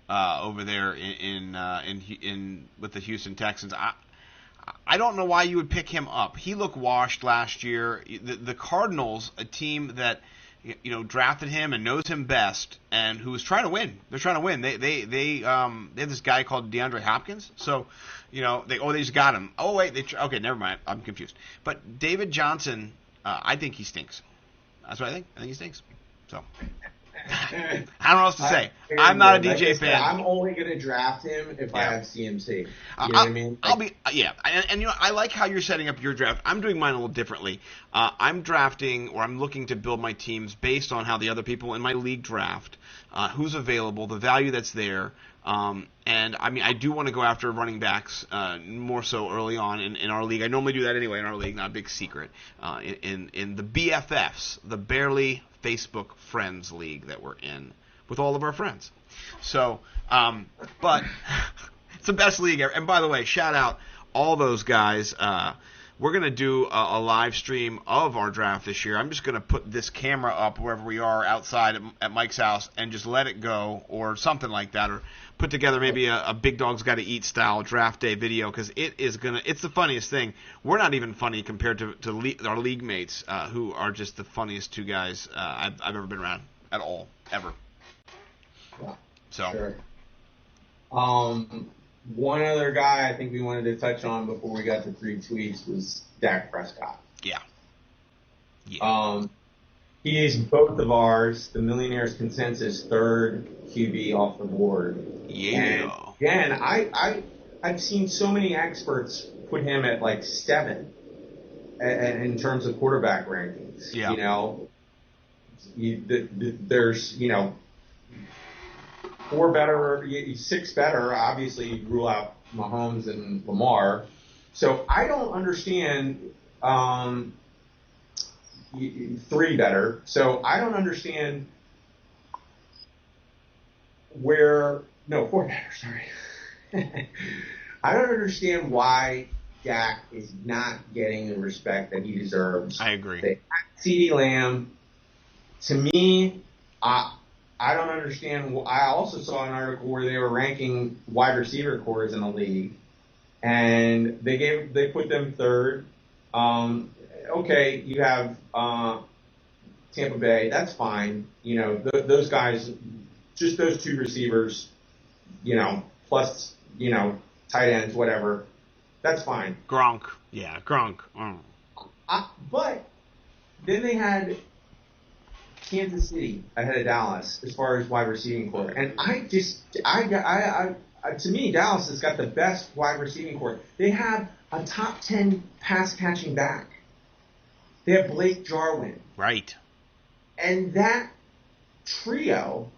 over there in with the Houston Texans. I don't know why you would pick him up. He looked washed last year. The Cardinals, a team that drafted him and knows him best, and who is trying to win. They're trying to win. They have this guy called DeAndre Hopkins. So, they just got him. Oh wait, okay, never mind. I'm confused. But David Johnson, I think he stinks. That's what I think. I think he stinks. So. I don't know what else to say. I'm not a DJ fan. I'm only going to draft him if I have CMC. You know what I mean? And I like how you're setting up your draft. I'm doing mine a little differently. I'm drafting, or I'm looking to build my teams based on how the other people in my league draft, who's available, the value that's there. And I do want to go after running backs more so early on in our league. I normally do that anyway in our league, not a big secret. In the BFFs, the Barely Facebook Friends League that we're in with all of our friends. So, but it's the best league ever. And by the way, shout out all those guys. We're going to do a live stream of our draft this year. I'm just going to put this camera up wherever we are outside at Mike's house and just let it go or something like that, or put together maybe a Big Dog's Gotta Eat style draft day video, because it's the funniest thing. We're not even funny compared to our league mates, who are just the funniest two guys I've ever been around at all, ever. Yeah, so. Sure. One other guy I think we wanted to touch on before we got to 3 tweets was Dak Prescott. Yeah. He is both of ours, the Millionaires consensus, third QB off the board. Yeah. And again, I've seen so many experts put him at like 7 in terms of quarterback rankings. Yeah. There's 4 better, 6 better. Obviously, you rule out Mahomes and Lamar. So I don't understand 3 better. So I don't understand 4 better. Sorry. I don't understand why Dak is not getting the respect that he deserves. I agree. CeeDee Lamb, to me, I don't understand. I also saw an article where they were ranking wide receiver cores in the league, and they put them 3rd. Okay, you have Tampa Bay. That's fine. Those guys, just those 2 receivers, plus tight ends, whatever. That's fine. Gronk. Yeah, Gronk. But then they had Kansas City ahead of Dallas as far as wide receiving core, and to me, Dallas has got the best wide receiving core. They have a top 10 pass catching back. They have Blake Jarwin, right, and that trio.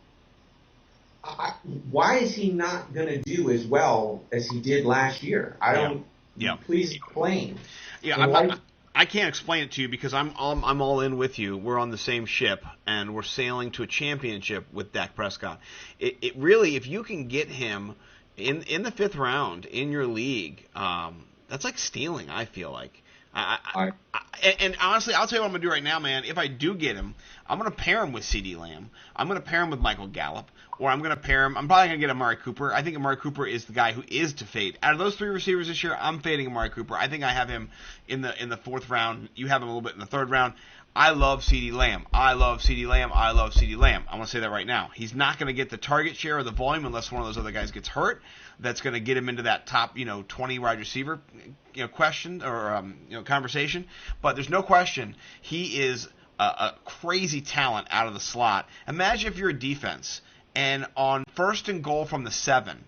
Why is he not going to do as well as he did last year? I don't. Yeah. Please explain. Yeah, I can't explain it to you because I'm all in with you. We're on the same ship, and we're sailing to a championship with Dak Prescott. It really, if you can get him in the 5th round in your league, that's like stealing, I feel like. And honestly, I'll tell you what I'm going to do right now, man. If I do get him, I'm going to pair him with CeeDee Lamb. I'm going to pair him with Michael Gallup. Or I'm going to pair him. I'm probably going to get Amari Cooper. I think Amari Cooper is the guy who is to fade. Out of those 3 receivers this year, I'm fading Amari Cooper. I think I have him in the 4th round. You have him a little bit in the 3rd round. I love CeeDee Lamb. I love CeeDee Lamb. I love CeeDee Lamb. I'm going to say that right now. He's not going to get the target share or the volume unless one of those other guys gets hurt. That's going to get him into that top, 20 wide receiver, question or conversation. But there's no question he is a crazy talent out of the slot. Imagine if you're a defense and on 1st and goal from the 7,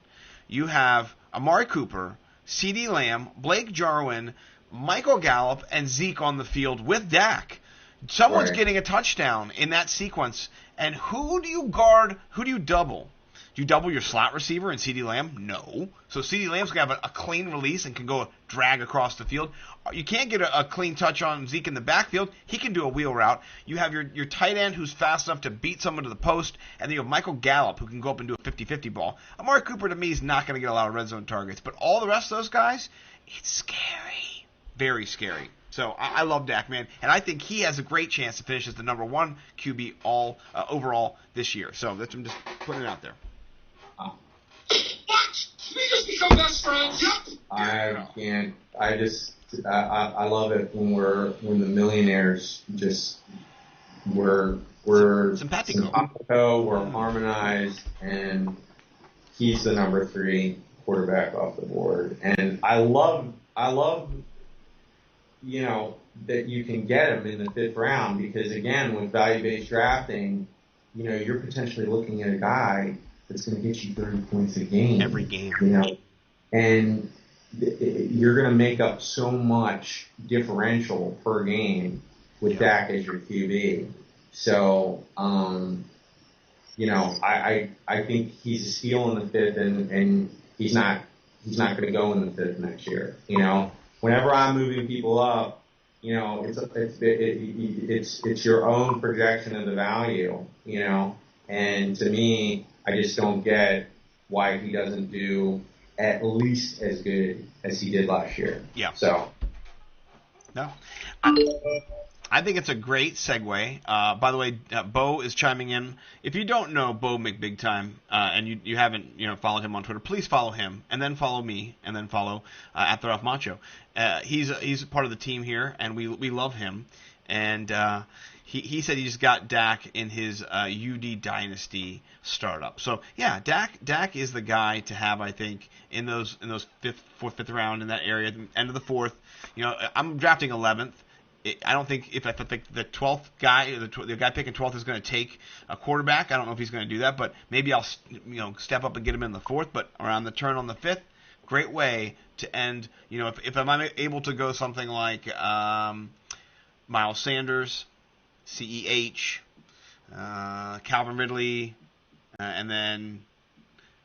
you have Amari Cooper, CeeDee Lamb, Blake Jarwin, Michael Gallup, and Zeke on the field with Dak. Someone's getting a touchdown in that sequence. And who do you guard? Who do you double? Do you double your slot receiver in CeeDee Lamb? No. So CeeDee Lamb's going to have a clean release and can go drag across the field. You can't get a clean touch on Zeke in the backfield. He can do a wheel route. You have your tight end who's fast enough to beat someone to the post, and then you have Michael Gallup who can go up and do a 50-50 ball. Amari Cooper, to me, is not going to get a lot of red zone targets. But all the rest of those guys, it's scary. Very scary. So I love Dak, man, and I think he has a great chance to finish as the number 1 QB overall this year. So that's, I'm just putting it out there. What? We just become best friends? Yep. I can't. I love it when the Millionaires just we're simpatico, we're harmonized, and he's the number 3 quarterback off the board, and I love. You know, that you can get him in the 5th round because, again, with value-based drafting, you know, you're potentially looking at a guy that's going to get you 30 points a game. Every game. You know, and you're going to make up so much differential per game with Dak as your QB. So, you know, I think he's a steal in the 5th, and he's not going to go in the 5th next year, you know. Whenever I'm moving people up, you know, it's your own projection of the value, you know. And to me, I just don't get why he doesn't do at least as good as he did last year. Yeah. So. No. I think it's a great segue. By the way, Bo is chiming in. If you don't know Bo McBigtime, and you haven't followed him on Twitter, please follow him, and then follow me, and then follow at the Ralph Macho. He's a part of the team here, and we love him. And he said he just got Dak in his UD Dynasty startup. So yeah, Dak is the guy to have, I think, in those fifth round, in that area, at the end of the 4th. You know, I'm drafting 11th. I don't think if I think the 12th guy, the guy picking 12th is going to take a quarterback. I don't know if he's going to do that, but maybe I'll step up and get him in the 4th. But around the turn on the 5th, great way to end. You know, if I'm able to go something like Miles Sanders, CEH, Calvin Ridley, and then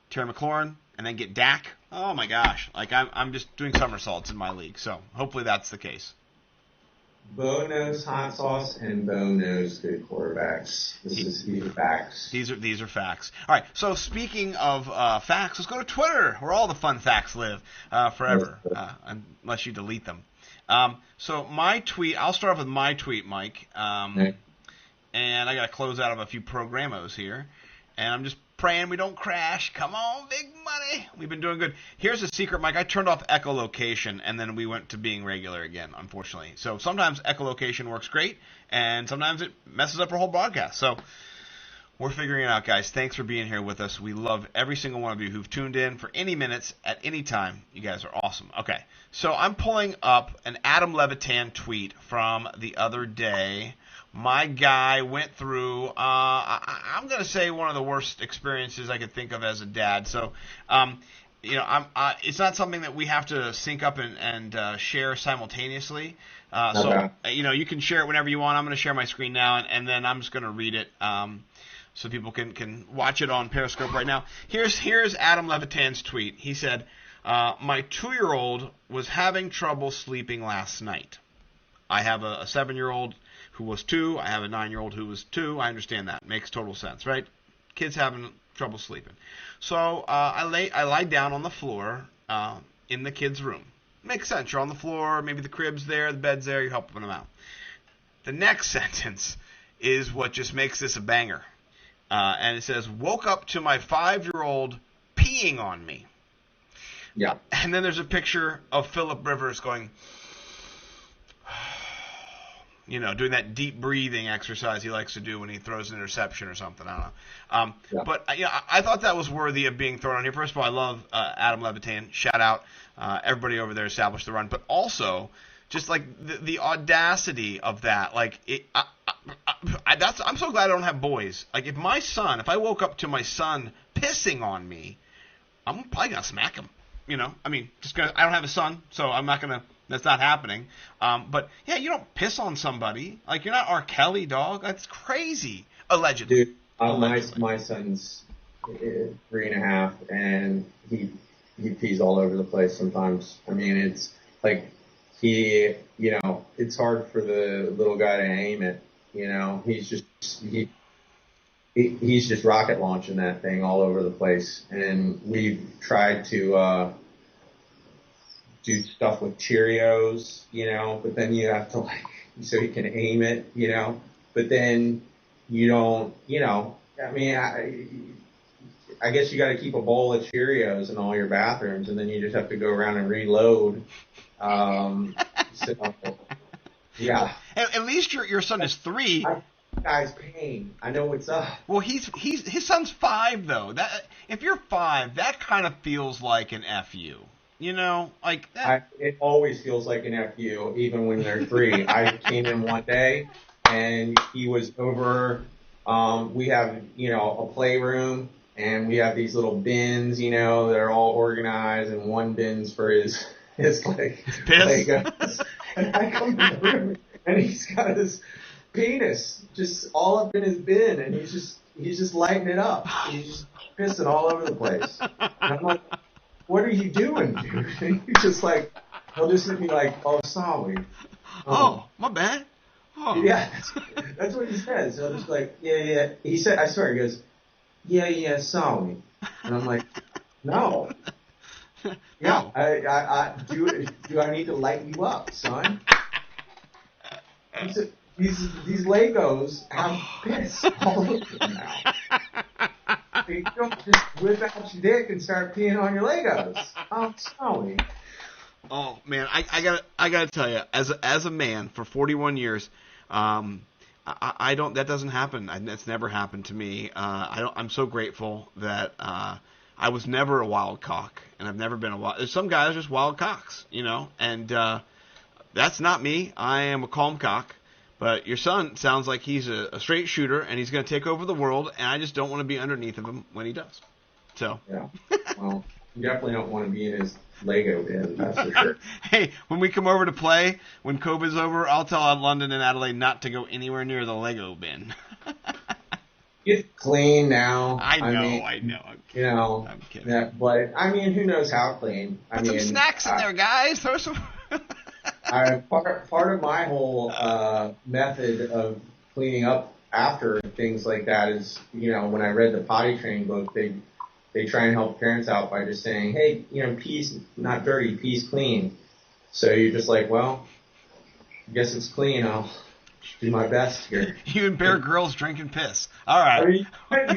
Terry McLaurin, and then get Dak. Oh my gosh! Like I'm just doing somersaults in my league. So hopefully that's the case. Bo knows hot sauce, and Bo knows good quarterbacks. These are facts. These are facts. All right. So speaking of facts, let's go to Twitter, where all the fun facts live forever, unless you delete them. So my tweet. I'll start off with my tweet, Mike. And I got to close out of a few programos here, and I'm just praying we don't crash. Come on, big money. We've been doing good. Here's a secret, Mike. I turned off echolocation, and then we went to being regular again, unfortunately. So sometimes echolocation works great, and sometimes it messes up our whole broadcast. So we're figuring it out, guys. Thanks for being here with us. We love every single one of you who've tuned in for any minutes at any time. You guys are awesome. Okay, so I'm pulling up an Adam Levitan tweet from the other day. My guy went through, I'm going to say, one of the worst experiences I could think of as a dad. So, it's not something that we have to sync up and share simultaneously. Okay. So, you can share it whenever you want. I'm going to share my screen now, and then I'm just going to read it so people can watch it on Periscope right now. Here's Adam Levitan's tweet. He said, my 2-year-old was having trouble sleeping last night. I have a 7-year-old who was 2. I have a 9-year-old who was 2. I understand that. Makes total sense, right? Kids having trouble sleeping. So I lie down on the floor in the kids' room. Makes sense. You're on the floor. Maybe the crib's there, the bed's there. You're helping them out. The next sentence is what just makes this a banger. And it says, woke up to my 5-year-old peeing on me. Yeah. And then there's a picture of Phillip Rivers going, doing that deep breathing exercise he likes to do when he throws an interception or something. I don't know. But I thought that was worthy of being thrown on here. First of all, I love Adam Levitan. Shout out. Everybody over there established the run. But also, just like the audacity of that. Like, I'm so glad I don't have boys. Like, if I woke up to my son pissing on me, I'm probably going to smack him. I don't have a son, so I'm not going to. That's not happening. But, yeah, you don't piss on somebody. Like, you're not R. Kelly, dog. That's crazy. Allegedly. Dude, my son's 3.5, and he pees all over the place sometimes. I mean, it's like it's hard for the little guy to aim it. He's just rocket launching that thing all over the place. And we've tried to do stuff with Cheerios, but then you have to so he can aim it, but then you don't, I mean, I guess you got to keep a bowl of Cheerios in all your bathrooms, and then you just have to go around and reload. So, yeah. At least your son is 3. Guy's pain. I know what's up. Well, his son's 5 though. That if you're 5, that kind of feels like an FU. Like that. It always feels like an FU, even when they're 3. I came in one day, and he was over. We have a playroom, and we have these little bins, that are all organized, and one bin's for his Legos. And I come in the room, and he's got his penis just all up in his bin, and he's just lighting it up. He's just pissing all over the place. And I'm like, what are you doing, dude? And he's just like, he'll just hit me like, oh, sorry. Oh, my bad. Oh. Yeah, that's what he says. He'll just like, yeah. He said, I swear, he goes, yeah, sorry. And I'm like, no. Yeah, do I need to light you up, son? He said, these Legos have piss all over them now. You don't just whip out your dick and start peeing on your Legos. I'm sorry. Oh man, I gotta tell you, as a man for 41 years, I don't. That doesn't happen. That's never happened to me. I'm so grateful that I was never a wild cock, and I've never been a wild. There's some guys just wild cocks, and that's not me. I am a calm cock. But your son sounds like he's a straight shooter, and he's going to take over the world, and I just don't want to be underneath of him when he does. So. Yeah. Well, you definitely don't want to be in his Lego bin, that's for sure. Hey, when we come over to play, when COVID's over, I'll tell London and Adelaide not to go anywhere near the Lego bin. It's clean now. I know. I'm kidding. I'm kidding. Yeah, but, I mean, who knows how clean. Put some snacks in there, guys. Throw some... Part of my whole method of cleaning up after things like that is, when I read the potty training book, they try and help parents out by just saying, hey, pee's not dirty, pee's clean. So you're just like, well, I guess it's clean. I'll do my best here. You and Bear Grylls drinking piss. All right. I mean,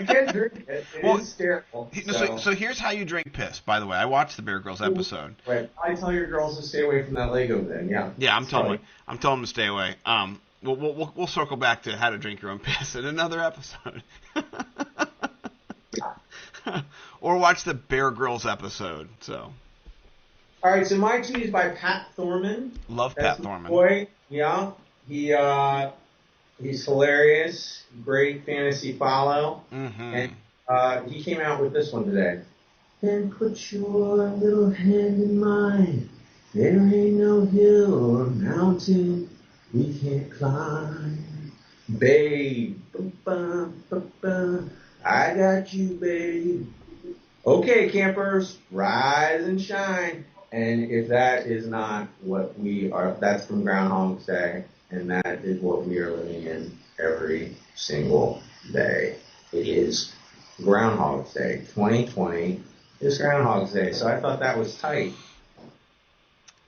you can drink it. It is sterile. So here's how you drink piss, by the way. I watched the Bear Grylls episode. Right. I tell your girls to stay away from that Lego bin, yeah. Yeah, I'm telling them to stay away. We'll circle back to how to drink your own piss in another episode. Or watch the Bear Grylls episode. So. All right, so my tea is by Pat Thorman. Love Pat Thorman. Boy, yeah. He's hilarious, great fantasy follow, and he came out with this one today. Then put your little hand in mine. There ain't no hill or mountain we can't climb. Babe, I got you, babe. Okay, campers, rise and shine. And if that is not what we are, that's from Groundhog's Day. And that is what we are living in every single day. It is Groundhog's Day. 2020 is Groundhog's Day. So I thought that was tight.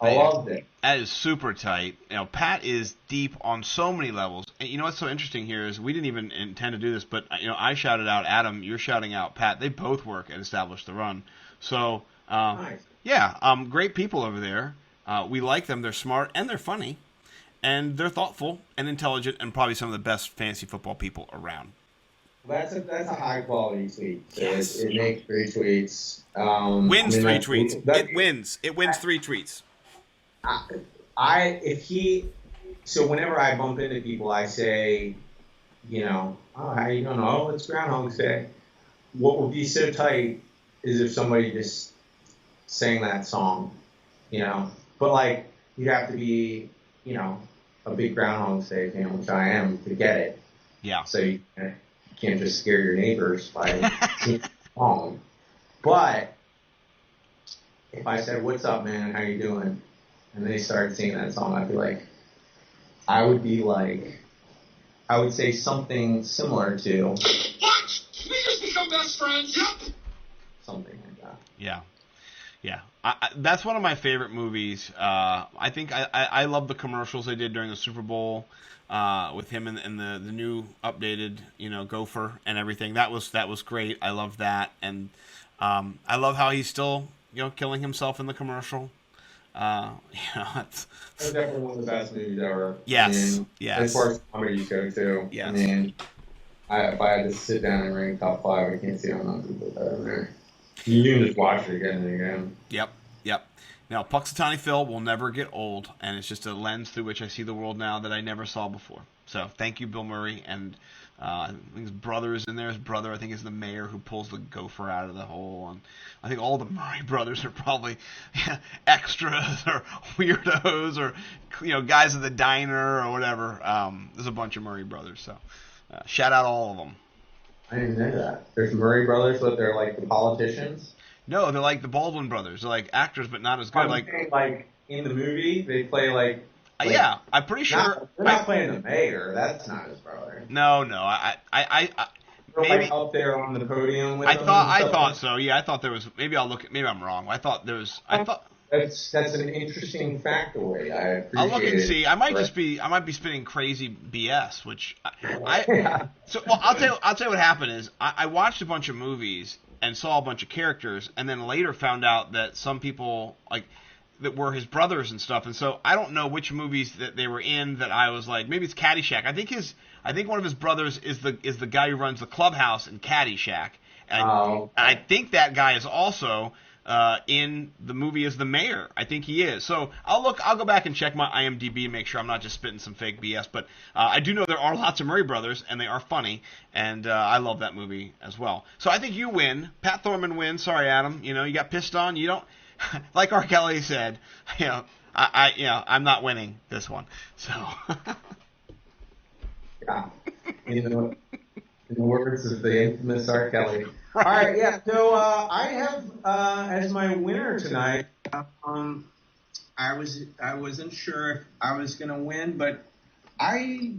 I loved it. That is super tight. Pat is deep on so many levels. And what's so interesting here is we didn't even intend to do this, but I shouted out Adam, you're shouting out Pat. They both work at Establish the Run. So, nice. Yeah, great people over there. We like them. They're smart and they're funny. And they're thoughtful and intelligent and probably some of the best fantasy football people around. That's a high quality tweet. So yes. It makes 3 tweets. Wins 3 tweets. It wins. It wins 3 tweets. So whenever I bump into people, I say, oh, how you don't know? It's Groundhog's Day. What would be so tight is if somebody just sang that song, But like, you'd have to be, a big Groundhog's Day fan, which I am, to get it. Yeah. So you can't just scare your neighbors by But if I said, "What's up, man? How you doing?" and they started singing that song, I would say something similar to What? We just become best friends? Yep. something like that. Yeah. Yeah, that's one of my favorite movies. I think I love the commercials they did during the Super Bowl with him and the new updated gopher and everything. That was great. I love that, and I love how he's still killing himself in the commercial. It's, That's definitely one of the best movies ever. yes, And yes, as far as comedy go too. yes. I mean, if I had to sit down and rank top 5, I can't see how not to put that in there. You can just watch it again and again. Yep, yep. Now, Puxatawny Phil will never get old, and it's just a lens through which I see the world now that I never saw before. So, thank you, Bill Murray, and I think his brother is in there. His brother, I think, is the mayor who pulls the gopher out of the hole, and I think all the Murray brothers are probably extras or weirdos or guys at the diner or whatever. There's a bunch of Murray brothers, so shout out all of them. I didn't know that. There's Murray brothers, but they're like the politicians. No, they're like the Baldwin brothers. They're like actors, but not as good. Like in the movie, they play like yeah, I'm pretty sure. They're not playing the mayor. That's not his brother. No, They're maybe like up there on the podium with I them. thought so. Yeah, I thought there was. Maybe I'm wrong. I thought that's an interesting factoid. I appreciate I'll look and see. I might be spinning crazy BS, which so well. I'll tell you what happened is I watched a bunch of movies and saw a bunch of characters, and then later found out that some people that were his brothers and stuff, and so I don't know which movies that they were in that I was like, maybe it's Caddyshack. I think one of his brothers is the guy who runs the clubhouse in Caddyshack, and I think that guy is also in the movie as the mayor. I think he is. So I'll go back and check my IMDb and make sure I'm not just spitting some fake BS. But I do know there are lots of Murray brothers, and they are funny, and I love that movie as well. So I think you win. Pat Thorman wins. Sorry, Adam. You got pissed on. You don't, like R. Kelly said. I'm not winning this one. So. Yeah. In the words of the infamous R. Kelly. All right, yeah. So I have as my winner tonight. I wasn't sure if I was gonna win, but I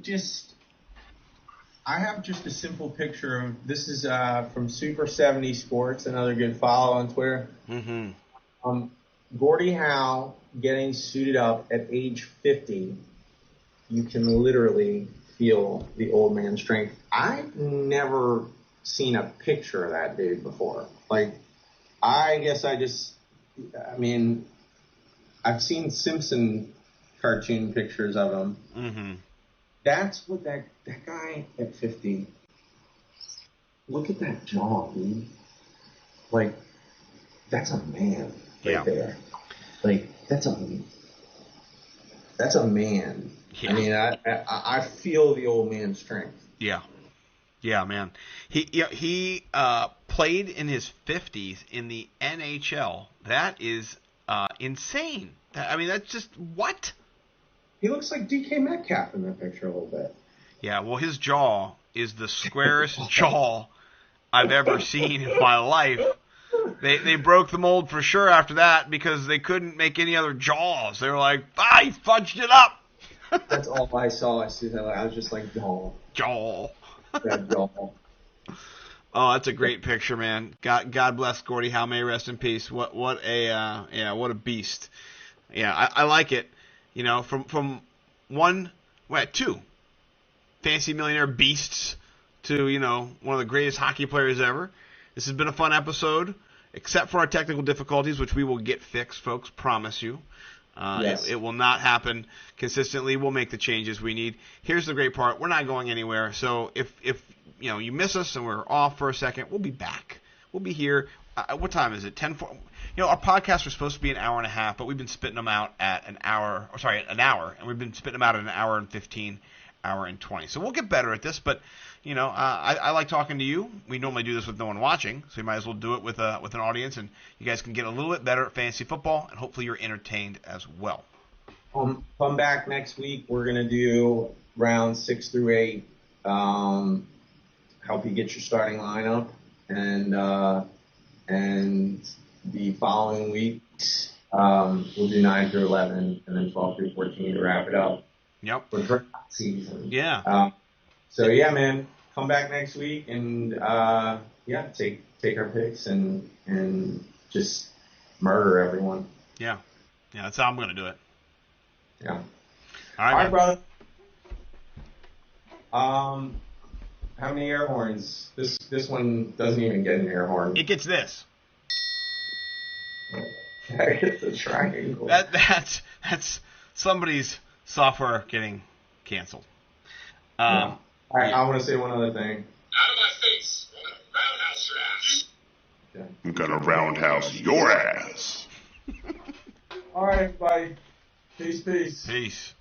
have just a simple picture of this is from Super 70 Sports, another good follow on Twitter. Mm-hmm. Gordie Howe getting suited up at age 50. You can literally feel the old man strength. I've never seen a picture of that dude before. I guess I've seen Simpson cartoon pictures of him. Mm-hmm. That's what that guy at 50, look at that jaw, dude. That's a man right there. That's a man. Yeah. I mean, I feel the old man's strength. Yeah, man. He played in his 50s in the NHL. That is insane. I mean, that's just what? He looks like DK Metcalf in that picture a little bit. Yeah, well, his jaw is the squarest jaw I've ever seen in my life. They broke the mold for sure after that because they couldn't make any other jaws. They were like, I fudged it up. That's all I saw. I was just like, jaw. That jaw. Oh, that's a great picture, man. God bless Gordie Howe. May rest in peace. What a beast. Yeah, I like it. From two fantasy millionaire beasts to one of the greatest hockey players ever. This has been a fun episode, except for our technical difficulties, which we will get fixed, folks. Promise you. Yes. It will not happen consistently. We'll make the changes we need. Here's the great part. We're not going anywhere. So if you miss us and we're off for a second, we'll be back. We'll be here. What time is it? 10:04. Our podcasts are supposed to be an hour and a half, but we've been spitting them out at an hour, and we've been spitting them out at an hour and 15, hour and 20. So we'll get better at this, but I like talking to you. We normally do this with no one watching, so we might as well do it with an audience, and you guys can get a little bit better at fantasy football, and hopefully you're entertained as well. Come back next week. We're going to do rounds 6 through 8, help you get your starting lineup, and the following weeks we'll do 9 through 11, and then 12 through 14 to wrap it up. Yep. For draft season. Yeah. So yeah, man, come back next week and take our picks and just murder everyone. Yeah. Yeah, that's how I'm gonna do it. Yeah. All right, brother. How many air horns? This one doesn't even get an air horn. It gets this. It's a triangle. That's somebody's software getting canceled. I want to say one other thing. Out of my face. I'm gonna roundhouse your ass. I'm gonna roundhouse your ass. All right, everybody. Peace. Peace.